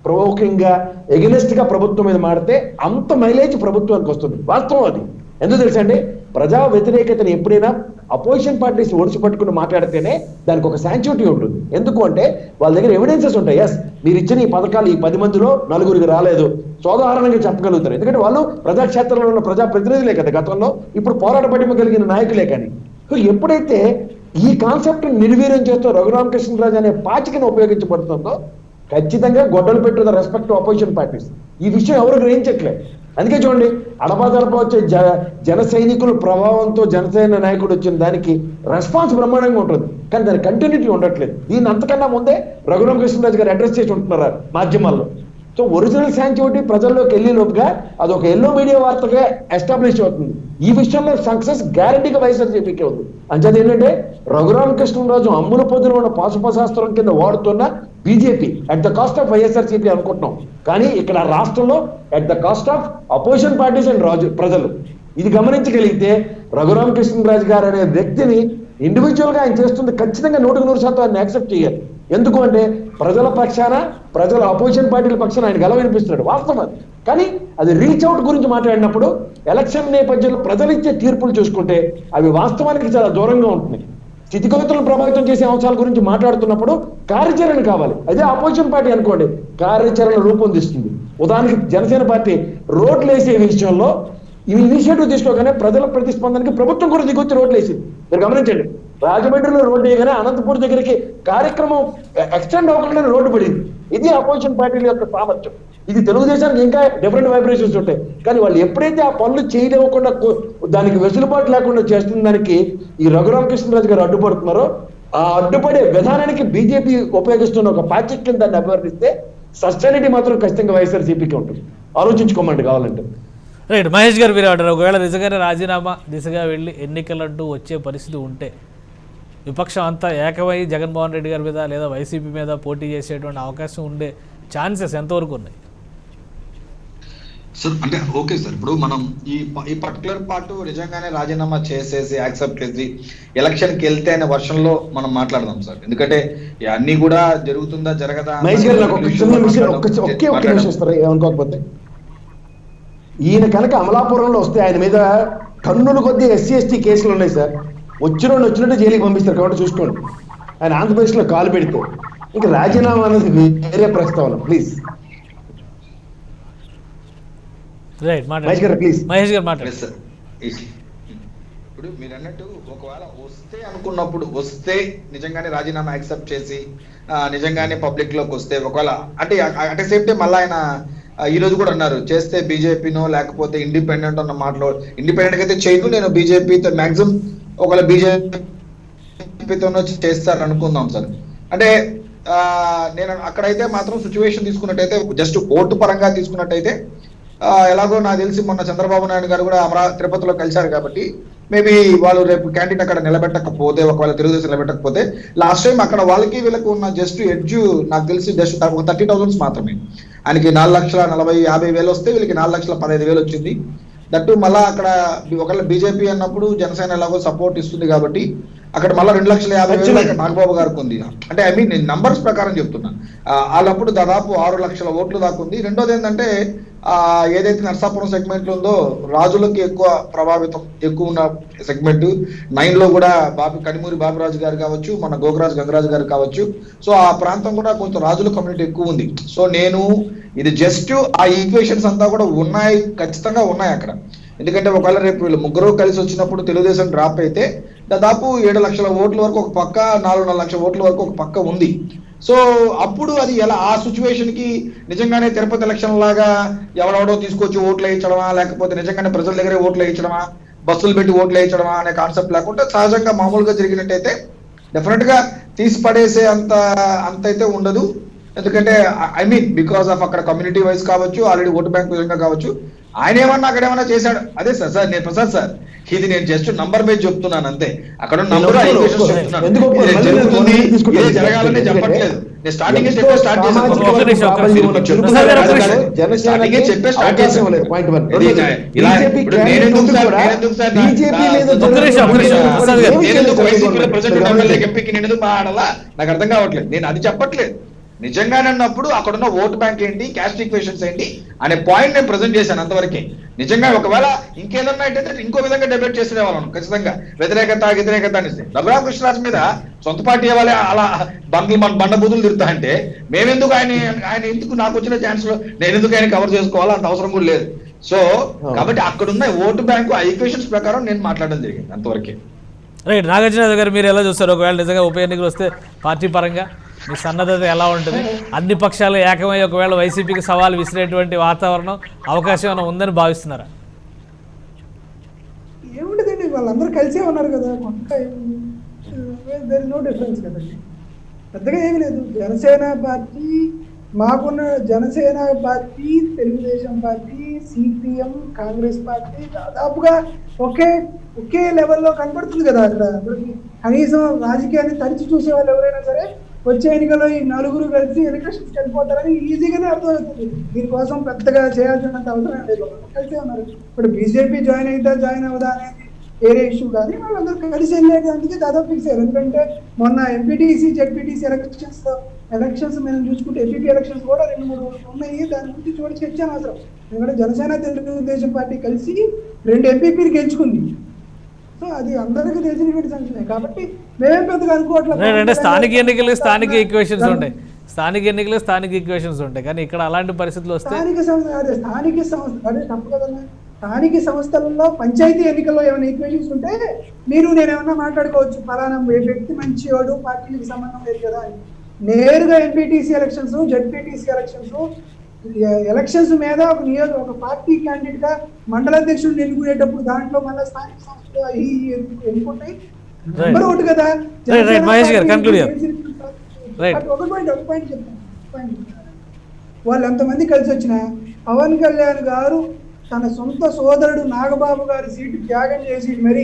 Speaker 3: ప్రొవోకింగ్ గా ఎగనెస్ట్ గా ప్రభుత్వం మీద మాడితే అంత మైలేజ్ ప్రభుత్వానికి వస్తుంది. వాస్తవం అది. ఎందుకు తెలుసా అండి? ప్రజా వ్యతిరేకతను ఎప్పుడైనా అపోజిషన్ పార్టీస్ ఒడిచి పట్టుకుని మాట్లాడితేనే దానికి ఒక శాంచుటీ ఉంటుంది. ఎందుకు అంటే వాళ్ళ దగ్గర ఎవిడెన్సెస్ ఉంటాయి. ఎస్, మీరు ఇచ్చిన ఈ పథకాలు ఈ 10 మందిలో 9 రాలేదు, సోదాహరణంగా చెప్పగలుగుతారు. ఎందుకంటే వాళ్ళు ప్రజాక్షేత్రంలో ఉన్న ప్రజా ప్రతినిధులే కదా గతంలో, ఇప్పుడు పోరాట పటిమ కలిగిన నాయకులే. కానీ ఎప్పుడైతే ఈ కాన్సెప్ట్ నిర్వీర్యం చేస్తూ రఘురామకృష్ణరాజు అనే పాచికను ఉపయోగించబడుతుందో ఖచ్చితంగా గొడ్డలు పెట్టుద రెస్పెక్ట్ టు అపోజిషన్ పార్టీస్. ఈ విషయం ఎవరు గ్రహించట్లేదు. అందుకే చూడండి, అడపాదడప వచ్చే జన సైనికుల ప్రభావంతో జనసేన నాయకుడు వచ్చిన దానికి రెస్పాన్స్ బ్రహ్మాండంగా ఉంటుంది, కానీ దాని కంటిన్యూటీ ఉండట్లేదు. దీన్ని అంతకన్నా ముందే రఘురామకృష్ణరాజు గారు అడ్రస్ చేసి ఉంటున్నారు మాధ్యమాల్లో. సో ఒరిజినల్ శాంచుటీ ప్రజల్లోకి వెళ్ళే లోపుగా అదొక ఎల్లో మీడియా వార్తగా ఎస్టాబ్లిష్ అవుతుంది. ఈ విషయంలో సక్సెస్ గ్యారంటీగా వైఎస్ఆర్సీపీకే ఉంది. అంచేది ఏంటంటే రఘురామకృష్ణరాజు అమ్ముల పొద్దున ఉన్న పాశుపశాస్త్రం కింద వాడుతున్న BJP at the cost of YSRCP అనుకుంటున్నాం. కానీ ఇక్కడ రాష్ట్రంలో at the cost of opposition parties and ప్రజలు. ఇది గమనించగలిగితే రఘురామకృష్ణరాజు గారు అనే వ్యక్తిని ఇండివిజువల్ గా ఆయన చేస్తుంది ఖచ్చితంగా 100% ఆయన యాక్సెప్ట్ చేయాలి. ఎందుకు అంటే ప్రజల పక్షాన, ప్రజల అపోజిషన్ పార్టీల పక్షాన ఆయన గెలవనిపిస్తున్నాడు, వాస్తవం అది. కానీ అది రీచ్ అవుట్ గురించి మాట్లాడినప్పుడు ఎలక్షన్ నేపథ్యంలో ప్రజలు ఇచ్చే తీర్పులు చూసుకుంటే అవి వాస్తవానికి చాలా దూరంగా ఉంటున్నాయి. స్థితిగతులను ప్రభావితం చేసే అంశాల గురించి మాట్లాడుతున్నప్పుడు కార్యాచరణ కావాలి. అదే అపోజిషన్ పార్టీ అనుకోండి, కార్యాచరణ రూపొందిస్తుంది. ఉదాహరణకి జనసేన పార్టీ రోడ్లు వేసే విషయంలో ఈ ఇనిషియేటివ్ తీసుకోగానే ప్రజల ప్రతిస్పందనకి ప్రభుత్వం కూడా దిగొచ్చి రోడ్లు వేసింది. మీరు గమనించండి, రాజమండ్రిలో రోడ్డు వేయగానే అనంతపూర్ దగ్గరికి కార్యక్రమం ఎక్స్టెండ్ అవ్వకుండా రోడ్డు పడింది. ఇది అపోజిషన్ పార్టీల యొక్క సామర్థ్యం. ఇది తెలుగుదేశానికి ఇంకా డిఫరెంట్ వైబ్రేషన్స్ ఉంటాయి. కానీ వాళ్ళు ఎప్పుడైతే ఆ పనులు చేయనివ్వకుండా దానికి వెసులుబాటు లేకుండా చేస్తున్న దానికి ఈ రఘురామకృష్ణరాజు గారు అడ్డుపడుతున్నారో ఆ అడ్డుపడే విధానానికి బీజేపీ ఉపయోగిస్తున్న ఒక పాచిక్యం దాన్ని అభివర్ణిస్తే సస్టైనిటీ మాత్రం ఖచ్చితంగా వైఎస్ఆర్సీపీకి ఉంటుంది. ఆలోచించుకోమండి కావాలంటే.
Speaker 1: రైట్. మహేష్ గారు మీరు అంటారు, ఒకవేళ నిజంగానే రాజీనామా దిశగా వెళ్ళి ఎన్నికలంటూ వచ్చే పరిస్థితి ఉంటే విపక్షం అంతా ఏకమై జగన్మోహన్ రెడ్డి గారి మీద లేదా వైసీపీ మీద పోటీ చేసేటువంటి అవకాశం ఉండే ఛాన్సెస్ ఎంతవరకు ఉన్నాయి?
Speaker 4: సార్ అంటే ఓకే సార్, ఇప్పుడు మనం ఈ పర్టికులర్ పార్ట్ నిజంగానే రాజీనామా చేసేసి యాక్సెప్ట్ చేసి ఎలక్షన్కి వెళ్తే అనే వర్షంలో మనం మాట్లాడదాం సార్. ఎందుకంటే అన్ని కూడా జరుగుతుందా జరగదా
Speaker 3: ఏమనుకోకపోతే ఈయన కనుక అమలాపురంలో వస్తే ఆయన మీద టన్నుల కొద్దీ SC/ST కేసులు ఉన్నాయి సార్. వచ్చినట్టు జైలుకి పంపిస్తారు. కాబట్టి చూసుకోండి, ఆయన ఆంధ్రప్రదేశ్లో కాలు పెడితే ఇంకా రాజీనామా అనేది వేరే ప్రస్తావన. ప్లీజ్
Speaker 1: రైట్
Speaker 3: మహేష్ గారు ప్లీజ్.
Speaker 1: మహేష్ గారు మాట్లాడండి
Speaker 4: సార్. ఇప్పుడు మీరు అన్నట్టు ఒకవేళ వస్తే అనుకున్నప్పుడు వస్తే నిజంగానే రాజీనామా యాక్సెప్ట్ చేసి నిజంగానే పబ్లిక్ లోకి వస్తే ఒకవేళ అంటే అట్ ద సేమ్ టైం మళ్ళీ ఆయన ఈ రోజు కూడా అన్నారు చేస్తే బీజేపీనో లేకపోతే ఇండిపెండెంట్ అన్న మాటలో ఇండిపెండెంట్ అయితే చేయను, నేను బీజేపీతో మాక్సిమం ఒకవేళ బీజేపీతోనో చేస్తారు అనుకుందాం సార్. అంటే నేను అక్కడైతే మాత్రం సిచ్యువేషన్ తీసుకున్నట్టయితే జస్ట్ ఓటు పరంగా తీసుకున్నట్టయితే ఎలాగో నాకు తెలిసి మొన్న చంద్రబాబు నాయుడు గారు కూడా తిరుపతిలో కలిశారు కాబట్టి మేబీ వాళ్ళు రేపు క్యాండిడేట్ అక్కడ నిలబెట్టకపోతే, ఒకవేళ తెలుగుదేశం నిలబెట్టకపోతే లాస్ట్ టైం అక్కడ వాళ్ళకి వీళ్ళకి ఉన్న జస్ట్ ఎడ్జ్ నాకు తెలిసి జస్ట్ 30,000 మాత్రమే. ఆయనకి 4,40,50,000 వస్తే వీళ్ళకి 4,15,000 వచ్చింది. దట్టు మళ్ళా అక్కడ ఒకవేళ బీజేపీ అన్నప్పుడు జనసేన ఎలాగో సపోర్ట్ ఇస్తుంది కాబట్టి అక్కడ మళ్ళీ 2,50,000 అక్కడ నాగబాబు గారికి ఉంది. అంటే ఐ మీన్ నేను నంబర్స్ ప్రకారం చెప్తున్నా. వాళ్ళప్పుడు దాదాపు 6 లక్షల ఓట్లు దాకా ఉంది. రెండోది ఏంటంటే ఏదైతే నర్సాపురం సెగ్మెంట్ ఉందో రాజులకి ఎక్కువ ప్రభావితం ఎక్కువ ఉన్న సెగ్మెంట్ 9 లో కూడా కనిమూరి బాబురాజు గారు కావచ్చు, మన గోకరాజు గంగరాజు గారు కావచ్చు. సో ఆ ప్రాంతం కూడా కొంచెం రాజుల కమ్యూనిటీ ఎక్కువ ఉంది. సో నేను ఇది జస్ట్ ఆ ఈక్వేషన్స్ అంతా కూడా ఉన్నాయి, ఖచ్చితంగా ఉన్నాయి అక్కడ. ఎందుకంటే ఒకవేళ రేపు వీళ్ళు ముగ్గురు కలిసి వచ్చినప్పుడు తెలుగుదేశం డ్రాప్ అయితే దాదాపు 7 లక్షల ఓట్ల వరకు ఒక పక్క, 4.5 లక్షల ఓట్ల వరకు ఒక పక్క ఉంది. సో అప్పుడు అది ఎలా ఆ సిచ్యువేషన్ కి నిజంగానే తిరుపతి ఎలక్షన్ లాగా ఎవడెవడో తీసుకొచ్చి ఓట్లు వేయించడమా, లేకపోతే నిజంగానే ప్రజల దగ్గరే ఓట్లు వేయించడమా, బస్సులు పెట్టి ఓట్లు వేయించడమా అనే కాన్సెప్ట్ లేకుండా సహజంగా మామూలుగా జరిగినట్టయితే డెఫినెట్ గా తీసి పడేసే అంత అయితే ఉండదు. ఎందుకంటే ఐ మీన్ బికాస్ ఆఫ్ అక్కడ కమ్యూనిటీ వైజ్ కావచ్చు, ఆల్రెడీ ఓటు బ్యాంక్ విధంగా కావచ్చు. ఆయన ఏమన్నా అక్కడ ఏమన్నా చేశాడు. అదే సార్ నేను ప్రసాద్ సార్ ఇది నేను జస్ట్ నంబర్ మీద చెప్తున్నాను అంతే. అక్కడ నంబర్ జరగాలని చెప్పట్లేదు. నేను స్టార్టింగ్ చెప్పే స్టార్ట్ చేశాను. నాకు అర్థం కావట్లేదు. నేను అది చెప్పట్లేదు. నిజంగానే అన్నప్పుడు అక్కడున్న ఓటు బ్యాంక్ ఏంటి, క్యాస్ట్ ఈక్వేషన్స్ ఏంటి అనే పాయింట్ నేను ప్రజెంట్ చేశాను అంతవరకే. నిజంగా ఒకవేళ ఇంకేదన్నా అయితే ఇంకో విధంగా డిబేట్ చేసే వాళ్ళను ఖచ్చితంగా వ్యతిరేకత అనేసి. రఘురామకృష్ణరాజు మీద సొంత పార్టీ వాళ్ళే అలా బండ బూతులు తిరుగుతా అంటే మేమెందుకు ఆయన ఎందుకు నాకు వచ్చిన ఛాన్స్ లో నేను ఎందుకు ఆయన కవర్ చేసుకోవాలో అంత అవసరం కూడా లేదు. సో కాబట్టి అక్కడున్న ఓటు బ్యాంకు ఆ ఈక్వేషన్స్ ప్రకారం నేను మాట్లాడడం జరిగింది అంతవరకే.
Speaker 1: రైట్. నాగార్జున గారు మీరు ఎలా చూస్తారు? ఒకవేళ నిజంగా ఉప ఎన్నికలు వస్తే పార్టీ పరంగా మీ సన్నద్ధత ఎలా ఉంటుంది? అన్ని పక్షాలు ఏకమై ఒకవేళ వైసీపీకి సవాల్ విసిరేటువంటి వాతావరణం అవకాశం ఏమైనా ఉందని భావిస్తున్నారా?
Speaker 2: ఏముంటుందండి, వాళ్ళందరూ కలిసే ఉన్నారు కదా, కొంత నో డిఫరెన్స్ కదండి, పెద్దగా ఏమి లేదు. జనసేన పార్టీ మాకున్న Janasena party, Telugu Desam party, CPM, Congress party దాదాపుగా ఒకే లెవెల్లో కనబడుతుంది కదా. అక్కడ కనీసం రాజకీయాన్ని తడిచి చూసే వాళ్ళు ఎవరైనా సరే వచ్చే ఎన్నికల్లో ఈ నలుగురు కలిసి ఎలక్షన్స్కి వెళ్ళిపోతారని ఈజీగానే అర్థమవుతుంది. దీనికోసం పెద్దగా చేయాల్సినంత అవసరం లేదు, కలిసే ఉన్నారు. ఇప్పుడు బీజేపీ జాయిన్ అవుదా అనేది వేరే ఇష్యూ, కానీ వాళ్ళందరూ కలిసి వెళ్ళేదానికి దాదాపు ఫిక్స్ అయ్యారు. ఎందుకంటే మొన్న ఎంపీటీసీ, జెడ్పీటీసీ ఎలక్షన్స్ మేము చూసుకుంటే ఎంపీపీ ఎలక్షన్స్ కూడా 2-3 ఉన్నాయి. దాని గురించి చూడ చర్చ అవసరం. ఎందుకంటే జనసేన, తెలుగుదేశం పార్టీ కలిసి 2 ఎంపీపీలు గెలుచుకుంది. సో అది అందరికీ తెలిసినటువంటి సంగతి. కాబట్టి మేమేం పెద్దగా అనుకోవట్లేదు.
Speaker 1: అంటే స్థానిక ఎన్నికలు స్థానిక ఈక్వేషన్స్ ఉంటాయి, కానీ ఇక్కడ అలాంటి పరిస్థితులు వస్తే
Speaker 2: తప్పు కదన్నా. స్థానిక సంస్థలలో పంచాయతీ ఎన్నికల్లో ఏమైనా ఈక్వేషన్స్ ఉంటే నేనేమన్నా మాట్లాడుకోవచ్చు, ఫలానా వ్యక్తి మంచివాడు, పార్టీకి సంబంధం లేదు కదా అని. నేరుగా ఎంపీటీసీ ఎలక్షన్స్, జెడ్పీటీసీ ఎలక్షన్స్ మీద ఒక పార్టీ క్యాండిడేట్ గా మండలాధ్యక్షుడు ఎన్నుకునేటప్పుడు దాంట్లో మళ్ళీ స్థానిక సంస్థలు ఎన్నుకుంటాయి. నెంబర్ ఒకటి కదా. ఒక పాయింట్ చెప్తాను. వాళ్ళు ఎంతమంది కలిసి వచ్చినా పవన్ కళ్యాణ్ గారు తన సొంత సోదరుడు నాగబాబు గారి సీటు త్యాగం చేసి మరి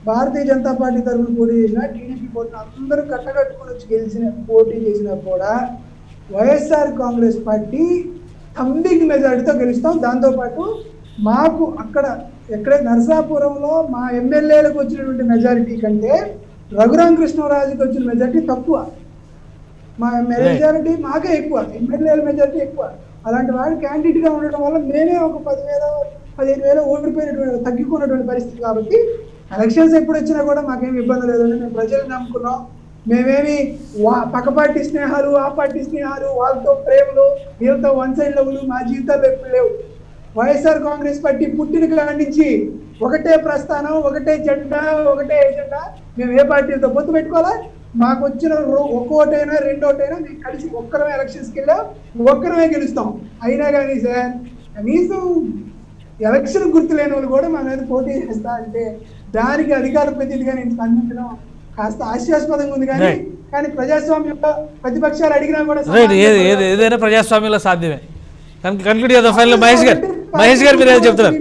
Speaker 2: భారతీయ జనతా పార్టీ తరఫున పోటీ చేసిన, టీడీపీ పోటీ అందరూ కట్టకట్టుకుని వచ్చి పోటీ చేసినా కూడా వైఎస్ఆర్ కాంగ్రెస్ పార్టీ థంబింగ్ మెజారిటీతో గెలుస్తాం. దాంతోపాటు మాకు అక్కడ నరసాపురంలో మా ఎమ్మెల్యేలకు వచ్చినటువంటి మెజారిటీ కంటే రఘురామకృష్ణరాజుకి వచ్చిన మెజారిటీ తక్కువ. మా మెజారిటీ మాకే ఎక్కువ, ఎమ్మెల్యేల మెజారిటీ ఎక్కువ. అలాంటి వాడు క్యాండిడేట్గా ఉండడం వల్ల మేమే ఒక 10,000-15,000 ఓడిపోయినటువంటి తగ్గిపోయినటువంటి పరిస్థితి. కాబట్టి ఎలక్షన్స్ ఎప్పుడు వచ్చినా కూడా మాకేమి ఇబ్బంది లేదండి. మేము ప్రజలు నమ్ముకున్నాం. మేమేమి పక్క పార్టీ స్నేహాలు, ఆ పార్టీ స్నేహాలు, వాళ్ళతో ప్రేమలు, వీళ్ళతో వన్ సైడ్ లవ్లు మా జీవితాల్లో ఎప్పుడు లేవు. వైఎస్ఆర్ కాంగ్రెస్ పార్టీ పుట్టిన కాడి నుంచి ఒకటే ప్రస్థానం, ఒకటే జెండా, ఒకటే ఎజెండా. మేము ఏ పార్టీలతో పొత్తు పెట్టుకోవాలా? మాకు వచ్చిన ఒక్కోటైనా రెండోటైనా మేము కలిసి ఒక్కరమే ఎలక్షన్స్కి వెళ్ళాం, ఒక్కరమే గెలుస్తాం. అయినా కానీ సార్ కనీసం ఎలక్షన్ గుర్తు లేని వాళ్ళు కూడా మా మీద పోటీ చేస్తా అంటే దానికి అధికార ప్రతినిధిగా నేను స్పందించడం కాస్త హాస్యాస్పదంగా ఉంది. కానీ ప్రజాస్వామ్యంలో ప్రతిపక్షాలు అడిగినా కూడా
Speaker 1: ఏదైనా ప్రజాస్వామ్యంలో సాధ్యమే. కన్క్లూడ్ చేద్దాం ఫైనల్. మహేష్ గారు మీరు ఏదో చెప్తున్నారు?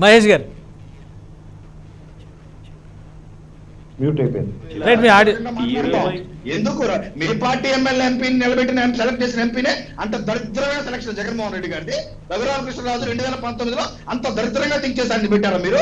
Speaker 1: మహేష్ గారు
Speaker 3: మ్యూట్ అయిపోయింది.
Speaker 1: రైట్, మీ ఆడియో
Speaker 4: ఎందుకు మీ పార్టీ ఎమ్మెల్యే ఎంపీని నిలబెట్టిన సెలెక్ట్ చేసిన ఎంపీనే అంత దరిద్రమైన సెలక్షన్ జగన్మోహన్ రెడ్డి గారిది. రఘురామకృష్ణరాజు 2019లో అంత దరిద్రంగా థింక్ చేసి పెట్టారా మీరు?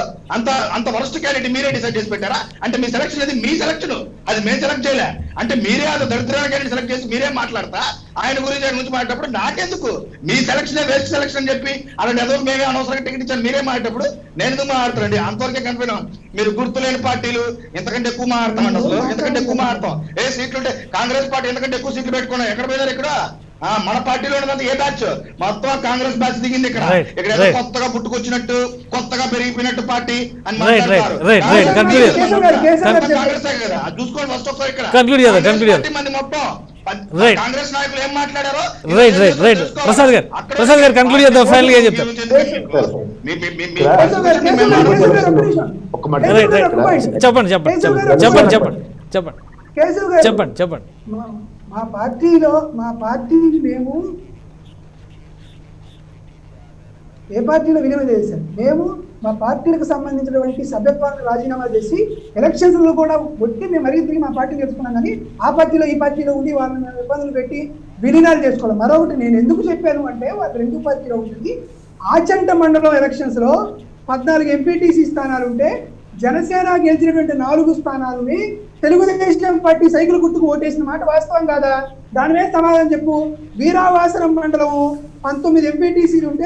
Speaker 4: అంత వరస్ట్ క్యాండిడేట్ మీరే డిసైడ్ చేసి పెట్టారా? అంటే మీ సెలక్షన్ అది మీ సెలక్షన్, అది మేము సెలెక్ట్ చేయలే. అంటే మీరే అది దరిద్రమైన క్యాండిడేట్ సెలెక్ట్ చేసి మీరే మాట్లాడతా ఆయన గురించి మాట్లాడేటప్పుడు నాకెందుకు? మీ సెలక్షన్ వేస్ట్ సెలక్షన్ అని చెప్పి అలాంటి ఏదో మేమే అనవసరంగా టికెట్ ఇచ్చాను మీరే మాట్లాడేటప్పుడు నేను ఎందుకు మాట్లాడతానండి? అంతవరకే కనిపోయినాం. మీరు గుర్తులేని పార్టీలు ఎంతకంటే ఎక్కువ మాట్లాడతామండి. అసలు ఎంతకంటే ఎక్కువ మాట్లాడతాం. ఏ సీట్లు ఉంటే కాంగ్రెస్ పార్టీ ఎంతకంటే ఎక్కువ సీట్లు పెట్టుకున్నాం. ఎక్కడ పోయినారు? ఇక్కడ మన పార్టీలో ఉన్నది ఏ బ్యాచ్? మొత్తం కాంగ్రెస్ బ్యాచ్ దిగింది ఇక్కడ. ఇక్కడ ఏదో కొత్తగా పుట్టుకొచ్చినట్టు కొత్తగా పెరిగిపోయినట్టు పార్టీ అని మాట్లాడతారు. కాంగ్రెస్ కదా చూసుకోండి ఫస్ట్ ఒకసారి. ఇక్కడ మంది మొత్తం కాంగ్రెస్ నాయకులు ఏం మాట్లాడారో
Speaker 1: ప్రసాద్ గారు కంక్లూడ్ చేద్దాం. ఫైనల్ గా చెప్తారు. చెప్పండి.
Speaker 2: మా పార్టీని మేము ఏ పార్టీలో విలీనం చేశాం? మేము మా పార్టీలకు సంబంధించినటువంటి సభ్యత్వాన్ని రాజీనామా చేసి ఎలక్షన్స్ లో కూడా ఒట్టి మేము మరీ తిరిగి మా పార్టీ చేసుకున్నాం. కానీ ఆ పార్టీలో ఈ పార్టీలో ఉండి వాళ్ళని ఇబ్బందులు పెట్టి విలీనాలు చేసుకోవాలి. మరొకటి నేను ఎందుకు చెప్పాను అంటే వాళ్ళు రెండు పార్టీలో ఉంటుంది. ఆచంట మండలం ఎలక్షన్స్ లో 14 ఎంపీటీసీ స్థానాలు ఉంటే జనసేన గెలిచినటువంటి 4 స్థానాలని తెలుగుదేశం పార్టీ సైకిల్ గుర్తుకు ఓటేసిన మాట వాస్తవం కాదా? దాని మీద సమాధానం చెప్పు. వీరావాసరం మండలం 19 ఎంపీటీసీలు ఉంటే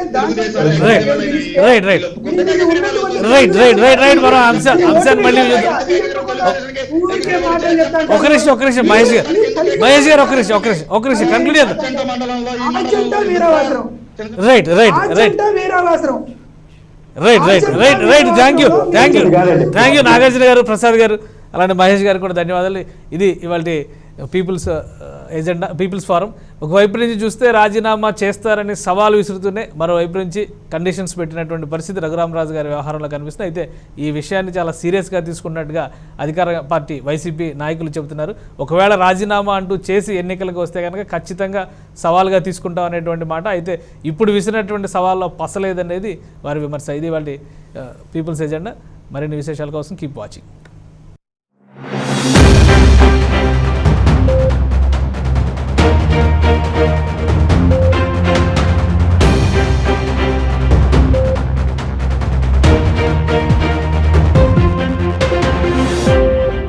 Speaker 2: వీరావాసరం
Speaker 1: థ్యాంక్ యూ నాగార్జున గారు, ప్రసాద్ గారు, అలానే మహేష్ గారు కూడా ధన్యవాదాలు. ఇది ఇవాళ పీపుల్స్ ఎజెండా, పీపుల్స్ ఫారం. ఒకవైపు నుంచి చూస్తే రాజీనామా చేస్తారని సవాలు విసురుతూనే మరోవైపు నుంచి కండిషన్స్ పెట్టినటువంటి పరిస్థితి రఘురామరాజు గారి వ్యవహారంలో కనిపిస్తుంది. అయితే ఈ విషయాన్ని చాలా సీరియస్గా తీసుకున్నట్టుగా అధికార పార్టీ వైసీపీ నాయకులు చెబుతున్నారు. ఒకవేళ రాజీనామా అంటూ చేసి ఎన్నికలకు వస్తే కనుక ఖచ్చితంగా సవాల్గా తీసుకుంటాం అనేటువంటి మాట. అయితే ఇప్పుడు విసిరినటువంటి సవాల్లో పసలేదనేది వారి విమర్శ. ఇది వాళ్ళ పీపుల్స్ ఎజెండా. మరిన్ని విశేషాల కోసం కీప్ వాచింగ్.